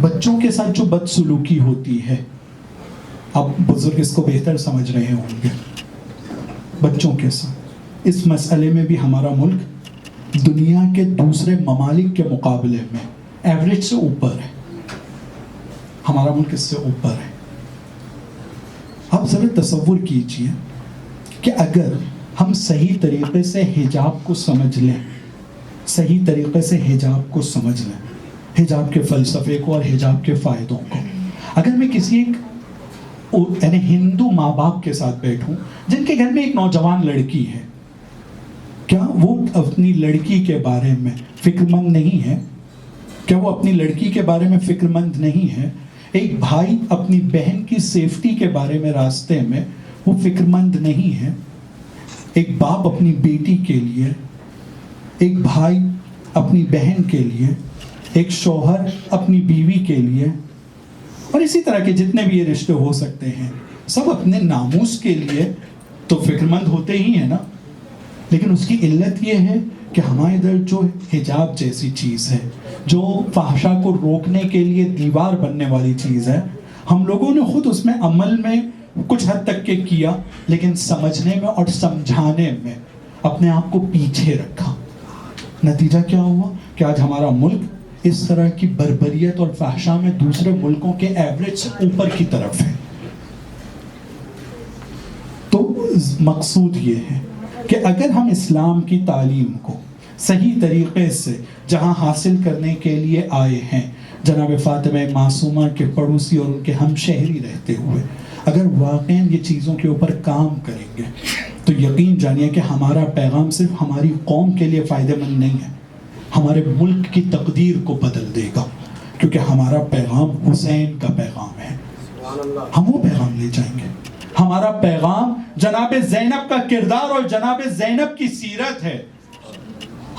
[SPEAKER 1] بچوں کے ساتھ جو بدسلوکی ہوتی ہے، اب بزرگ اس کو بہتر سمجھ رہے ہوں گے، بچوں کے ساتھ، اس مسئلے میں بھی ہمارا ملک دنیا کے دوسرے ممالک کے مقابلے میں ایوریج سے اوپر ہے. ہمارا ملک اس سے اوپر ہے. آپ ذرا تصور کیجئے کہ اگر ہم صحیح طریقے سے حجاب کو سمجھ لیں، صحیح طریقے سے حجاب کو سمجھ لیں، حجاب کے فلسفے کو اور حجاب کے فائدوں کو، اگر میں کسی ایک یعنی ہندو ماں باپ کے ساتھ بیٹھوں جن کے گھر میں ایک نوجوان لڑکی ہے، کیا وہ اپنی لڑکی کے بارے میں فکر مند نہیں ہے؟ کیا وہ اپنی لڑکی کے بارے میں فکر مند نہیں ہے؟ ایک بھائی اپنی بہن کی سیفٹی کے بارے میں راستے میں وہ فکر مند نہیں ہے. ایک باپ اپنی بیٹی کے لیے، ایک بھائی اپنی بہن کے لیے، ایک شوہر اپنی بیوی کے لیے، اور اسی طرح کے جتنے بھی یہ رشتے ہو سکتے ہیں، سب اپنے ناموس کے لیے تو فکر مند ہوتے ہی ہیں نا. لیکن اس کی علت یہ ہے کہ ہمارے ادھر جو حجاب جیسی چیز ہے، جو فحشا کو روکنے کے لیے دیوار بننے والی چیز ہے، ہم لوگوں نے خود اس میں عمل میں کچھ حد تک کے کیا، لیکن سمجھنے میں اور سمجھانے میں اپنے آپ کو پیچھے رکھا. نتیجہ کیا ہوا کہ آج ہمارا ملک اس طرح کی بربریت اور فحشا میں دوسرے ملکوں کے ایوریج سے اوپر کی طرف ہے. تو مقصود یہ ہے کہ اگر ہم اسلام کی تعلیم کو صحیح طریقے سے جہاں حاصل کرنے کے لیے آئے ہیں، جناب فاطمہ معصومہ کے پڑوسی اور ان کے ہم شہری رہتے ہوئے اگر واقعاً یہ چیزوں کے اوپر کام کریں گے، تو یقین جانیے کہ ہمارا پیغام صرف ہماری قوم کے لیے فائدہ مند نہیں ہے، ہمارے ملک کی تقدیر کو بدل دے گا. کیونکہ ہمارا پیغام حسین کا پیغام ہے، ہم وہ پیغام لے جائیں گے. ہمارا پیغام جناب زینب کا کردار اور جناب زینب کی سیرت ہے.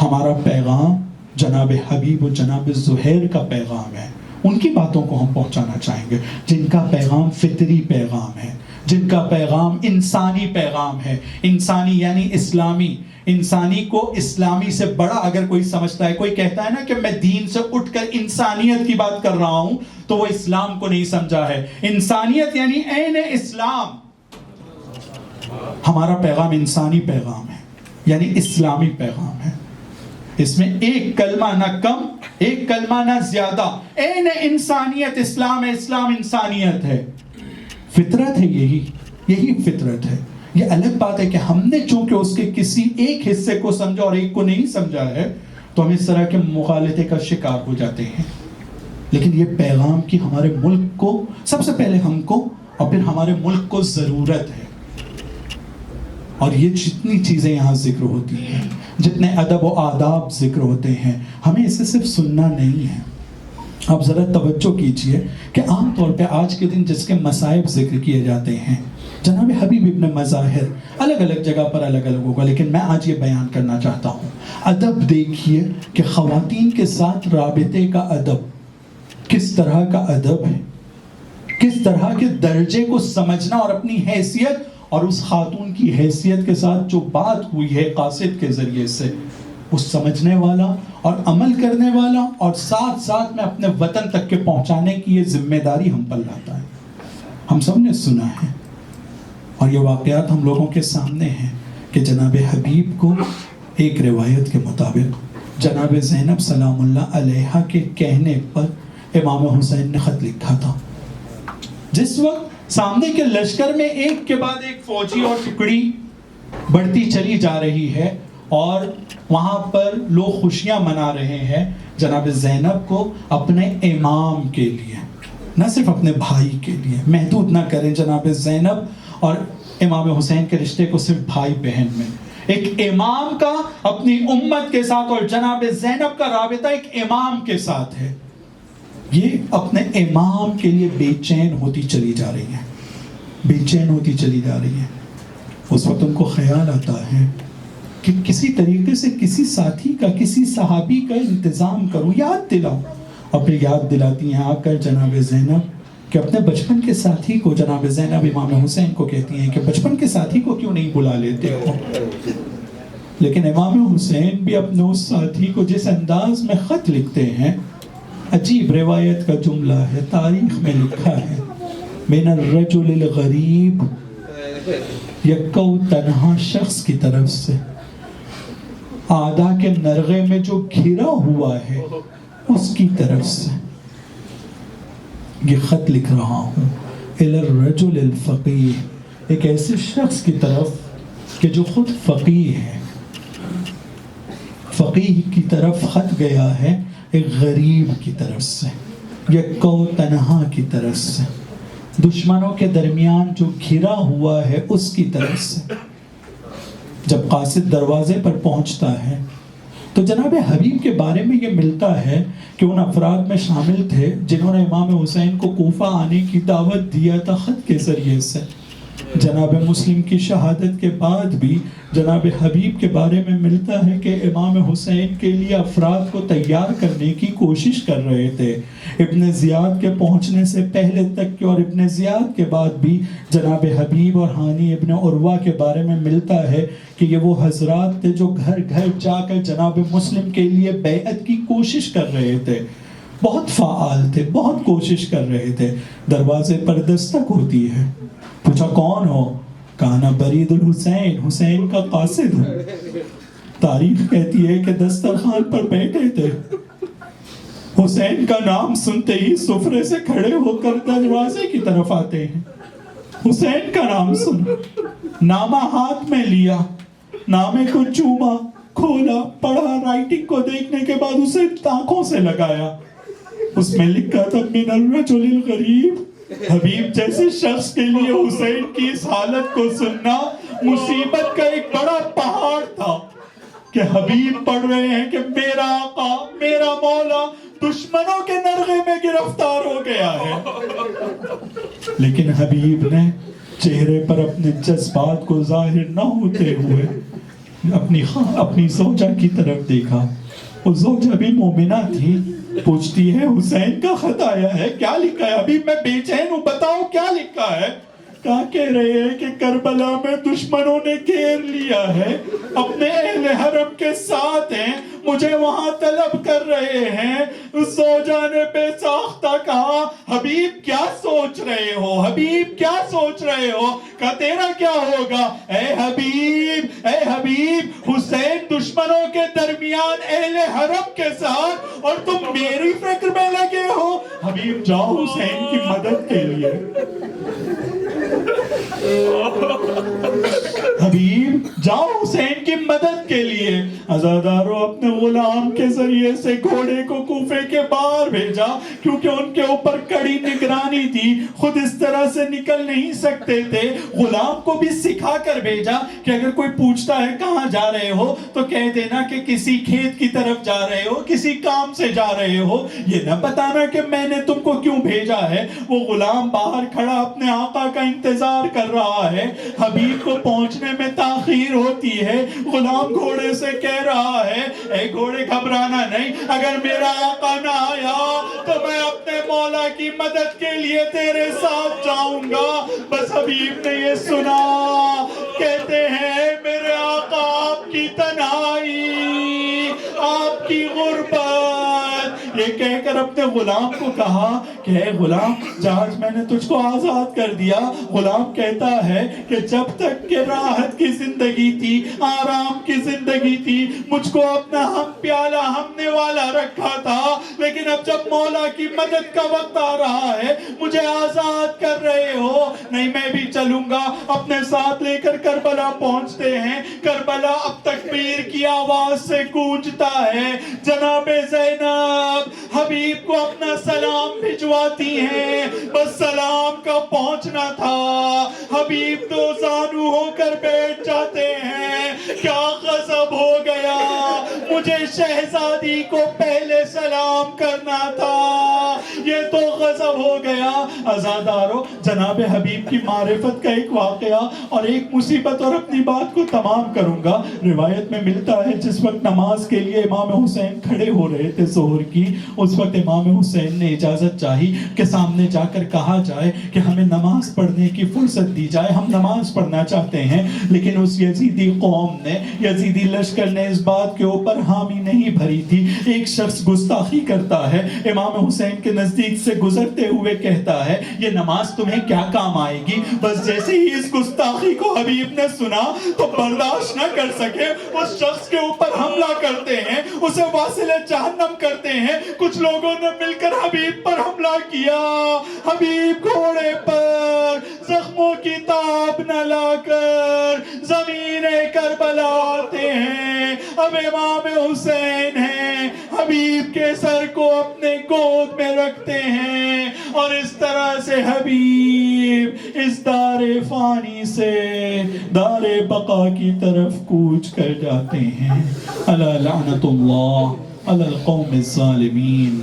[SPEAKER 1] ہمارا پیغام جناب حبیب و جناب زہیر کا پیغام ہے. ان کی باتوں کو ہم پہنچانا چاہیں گے جن کا پیغام فطری پیغام ہے، جن کا پیغام انسانی پیغام ہے. انسانی یعنی اسلامی. انسانی کو اسلامی سے بڑا اگر کوئی سمجھتا ہے، کوئی کہتا ہے نا کہ میں دین سے اٹھ کر انسانیت کی بات کر رہا ہوں، تو وہ اسلام کو نہیں سمجھا ہے. انسانیت یعنی عین اسلام. ہمارا پیغام انسانی پیغام ہے، یعنی اسلامی پیغام ہے. اس میں ایک کلمہ نہ کم، ایک کلمہ نہ زیادہ. عین انسانیت اسلام ہے، اسلام انسانیت ہے. فطرت ہے، یہی فطرت ہے. یہ الگ بات ہے کہ ہم نے چونکہ اس کے کسی ایک حصے کو سمجھا اور ایک کو نہیں سمجھا ہے، تو ہم اس طرح کے مغالطے کا شکار ہو جاتے ہیں. لیکن یہ پیغام کی ہمارے ملک کو، سب سے پہلے ہم کو اور پھر ہمارے ملک کو ضرورت ہے. اور یہ جتنی چیزیں یہاں ذکر ہوتی ہیں، جتنے ادب و آداب ذکر ہوتے ہیں، ہمیں اسے صرف سننا نہیں ہے. آپ ذرا توجہ کیجئے کہ عام طور پہ آج کے دن جس کے مصائب ذکر کیے جاتے ہیں، جناب حبیب ابن مظاہر الگ الگ جگہ پر الگ الگ ہوگا، لیکن میں آج یہ بیان کرنا چاہتا ہوں. ادب دیکھیے کہ خواتین کے ساتھ رابطے کا ادب کس طرح کا ادب ہے، کس طرح کے درجے کو سمجھنا اور اپنی حیثیت اور اس خاتون کی حیثیت کے ساتھ جو بات ہوئی ہے قاصد کے ذریعے سے، اس سمجھنے والا اور عمل کرنے والا اور ساتھ ساتھ میں اپنے وطن تک کے پہنچانے کی یہ ذمہ داری ہم پر لاتا ہے. ہم سب نے سنا ہے اور یہ واقعات ہم لوگوں کے سامنے ہیں کہ جناب حبیب کو ایک روایت کے مطابق جناب زینب سلام اللہ علیہا کے کہنے پر امام حسین نے خط لکھا تھا. جس وقت سامنے کے لشکر میں ایک کے بعد ایک فوجی اور ٹکڑی بڑھتی چلی جا رہی ہے اور وہاں پر لوگ خوشیاں منا رہے ہیں، جناب زینب کو اپنے امام کے لیے، نہ صرف اپنے بھائی کے لیے محدود نہ کریں. جناب زینب اور امام حسین کے رشتے کو صرف بھائی بہن میں، ایک امام کا اپنی امت کے ساتھ اور جناب زینب کا رابطہ ایک امام کے ساتھ ہے. یہ اپنے امام کے لیے بے چین ہوتی چلی جا رہی ہیں، بے چین ہوتی چلی جا رہی ہیں. اس وقت ان کو خیال آتا ہے کہ کسی طریقے سے کسی ساتھی کا، کسی صحابی کا انتظام کروں، یاد دلاؤں. اور پھر یاد دلاتی ہیں آ کر جناب زینب کہ اپنے بچپن کے ساتھی کو، جناب زینب امام حسین کو کہتی ہیں کہ بچپن کے ساتھی کو کیوں نہیں بلا لیتے ہو. لیکن امام حسین بھی اپنے اس ساتھی کو جس انداز میں خط لکھتے ہیں، عجیب روایت کا جملہ ہے، تاریخ میں لکھا ہے، من الرجل الغریب، یکو تنہا شخص کی طرف سے آدھا کے نرغے میں جو گھرا ہوا ہے اس کی طرف سے یہ خط لکھ رہا ہوں. الی الرجل الفقیہ، ایک ایسے شخص کی طرف کہ جو خود فقیہ ہے. فقیہ کی طرف خط گیا ہے، ایک غریب کی طرف سے، یکو تنہا کی طرف سے، دشمنوں کے درمیان جو گھرا ہوا ہے اس کی طرف سے. جب قاصد دروازے پر پہنچتا ہے تو جناب حبیب کے بارے میں یہ ملتا ہے کہ ان افراد میں شامل تھے جنہوں نے امام حسین کو کوفہ آنے کی دعوت دیا تھا خط کے ذریعے سے. جناب مسلم کی شہادت کے بعد بھی جناب حبیب کے بارے میں ملتا ہے کہ امام حسین کے لیے افراد کو تیار کرنے کی کوشش کر رہے تھے، ابن زیاد کے پہنچنے سے پہلے تک کے اور ابن زیاد کے بعد بھی جناب حبیب اور ہانی ابن عروہ کے بارے میں ملتا ہے کہ یہ وہ حضرات تھے جو گھر گھر جا کر جناب مسلم کے لیے بیعت کی کوشش کر رہے تھے، بہت فعال تھے، بہت کوشش کر رہے تھے۔ دروازے پر دستک ہوتی ہے، پوچھا کون ہو؟ کہا برید الحسین، حسین کا قاصد ہوں۔ تاریخ کہتی ہے کہ دسترخوان پر بیٹھے تھے، حسین کا نام سنتے ہی سفرے سے کھڑے ہو کر دروازے کی طرف آتے ہیں۔ حسین کا نام سنا، نامہ ہاتھ میں لیا، نامے کو چوما، کھولا، پڑھا، رائٹنگ کو دیکھنے کے بعد اسے آنکھوں سے لگایا۔ اس میں لکھا تھا من الرجل الغریب۔ حبیب جیسے شخص کے لیے حسین کی اس حالت کو سننا مصیبت کا ایک بڑا پہاڑ تھا کہ حبیب پڑھ رہے ہیں کہ میرا آقا، میرا مولا دشمنوں کے نرغے میں گرفتار ہو گیا ہے۔ لیکن حبیب نے چہرے پر اپنے جذبات کو ظاہر نہ ہوتے ہوئے اپنی زوجہ کی طرف دیکھا۔ وہ زوجہ بھی مومنہ تھی، پوچھتی ہے حسین کا خط آیا ہے، کیا لکھا ہے؟ ابھی میں بے چین ہوں، بتاؤ کیا لکھا ہے؟ کہا کہہ رہے ہیں کہ کربلا میں دشمنوں نے گھیر لیا ہے، اپنے اہل حرم کے ساتھ ہیں، مجھے وہاں طلب کر رہے ہیں۔ اس زوجہ نے بے ساختہ کہا حبیب کیا سوچ رہے ہو؟ حبیب کیا سوچ رہے ہو؟ کہا تیرا کیا ہوگا؟ اے حبیب حسین دشمنوں کے درمیان اہل حرم کے ساتھ اور تم میری فکر میں لگے ہو۔ حبیب جاؤ حسین کی مدد کے لیے، حبیب جاؤ حسین کی مدد کے لیے۔ عزادارو اپنے غلام کے ذریعے سے گھوڑے کو کوفے کے باہر بھیجا، کیونکہ ان کے اوپر کڑی نگرانی تھی، خود اس طرح سے نکل نہیں سکتے تھے۔ غلام کو بھی سکھا کر بھیجا کہ اگر کوئی پوچھتا ہے کہاں جا رہے ہو تو کہہ دینا کہ کسی کھیت کی طرف جا رہے ہو، کسی کام سے جا رہے ہو، یہ نہ بتانا کہ میں نے تم کو کیوں بھیجا ہے۔ وہ غلام باہر کھڑا اپنے آقا کا انتظار کر رہا ہے، حبیب کو پہنچنے میں تاخیر ہوتی ہے۔ غلام گھوڑے سے کہہ رہا ہے اے گھوڑے گھبرانا نہیں، اگر میرا آقا نہ آیا تو میں اپنے مولا کی مدد کے لیے تیرے ساتھ جاؤں گا۔ بس حبیب نے یہ سنا، کہتے ہیں میرے آقا آپ کی تنہائی، آپ کی غربت، یہ کہہ کر اپنے غلام کو کہا کہ اے غلام جہاز میں نے تجھ کو آزاد کر دیا۔ غلام کہتا ہے کہ جب تک کہ راحت کی زندگی تھی، آرام کی زندگی تھی، مجھ کو اپنا ہم پیالہ ہمنے والا رکھا تھا، لیکن اب جب مولا کی مدد کا وقت آ رہا ہے مجھے آزاد کر رہے ہو، نہیں میں بھی چلوں گا۔ اپنے ساتھ لے کر کربلا پہنچتے ہیں۔ کربلا اب تکبیر کی آواز سے گونجتا ہے۔ جناب زینب حبیب کو اپنا سلام بھجواتی ہیں، بس سلام کا پہنچنا تھا، حبیب دو زانو ہو کر بیٹھ جاتے ہیں۔ کیا غضب ہو گیا، مجھے شہزادی کو پہلے سلام کرنا تھا، یہ تو غضب ہو گیا۔ عزادارو جناب حبیب کی معرفت کا ایک واقعہ اور ایک مصیبت اور اپنی بات کو تمام کروں گا۔ روایت میں ملتا ہے جس وقت نماز کے لیے امام حسین کھڑے ہو رہے تھے ظہر کی، اس وقت امام حسین نے اجازت چاہی کہ سامنے جا کر کہا جائے کہ ہمیں نماز پڑھنے کی فرصت دی جائے، ہم نماز پڑھنا چاہتے ہیں۔ لیکن اس یزیدی قوم نے، یزیدی لشکر نے اس بات کے اوپر حامی نہیں بھری تھی۔ ایک شخص گستاخی کرتا ہے، امام حسین کے نزدیک سے گزرتے ہوئے کہتا ہے یہ نماز تمہیں کیا کام آئے گی؟ بس جیسے ہی اس گستاخی کو حبیب نے سنا تو برداشت نہ کر سکے، اس شخص کے اوپر حملہ کرتے ہیں، اسے واصل جہنم کرتے ہیں۔ کچھ لوگوں نے مل کر حبیب پر حملہ کیا۔ حبیب گھوڑے پر زخموں کی تاب نہ لا کر زمین کربلا آتے ہیں۔ اب امام حسین ہیں، حبیب کے سر کو اپنے گود میں رکھتے ہیں اور اس طرح سے حبیب اس دار فانی سے دار بقا کی طرف کوچ کر جاتے ہیں۔ الا لعنت اللہ علی القوم الظالمین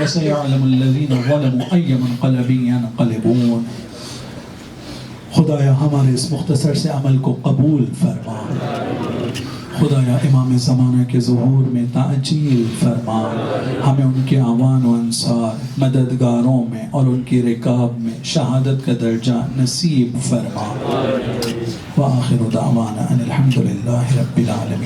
[SPEAKER 1] وسيعلم الذين ظلموا أي منقلب ينقلبون۔ خدایا ہمارے اس مختصر سے عمل کو قبول فرما. خدایا امام زمانہ کے ظہور میں تعجیل فرما. ہمیں ان کے اعوان و انصار مددگاروں میں اور ان کی رکاب میں شہادت کا درجہ نصیب فرما. وآخر دعوانا ان الحمد للہ رب العالمین.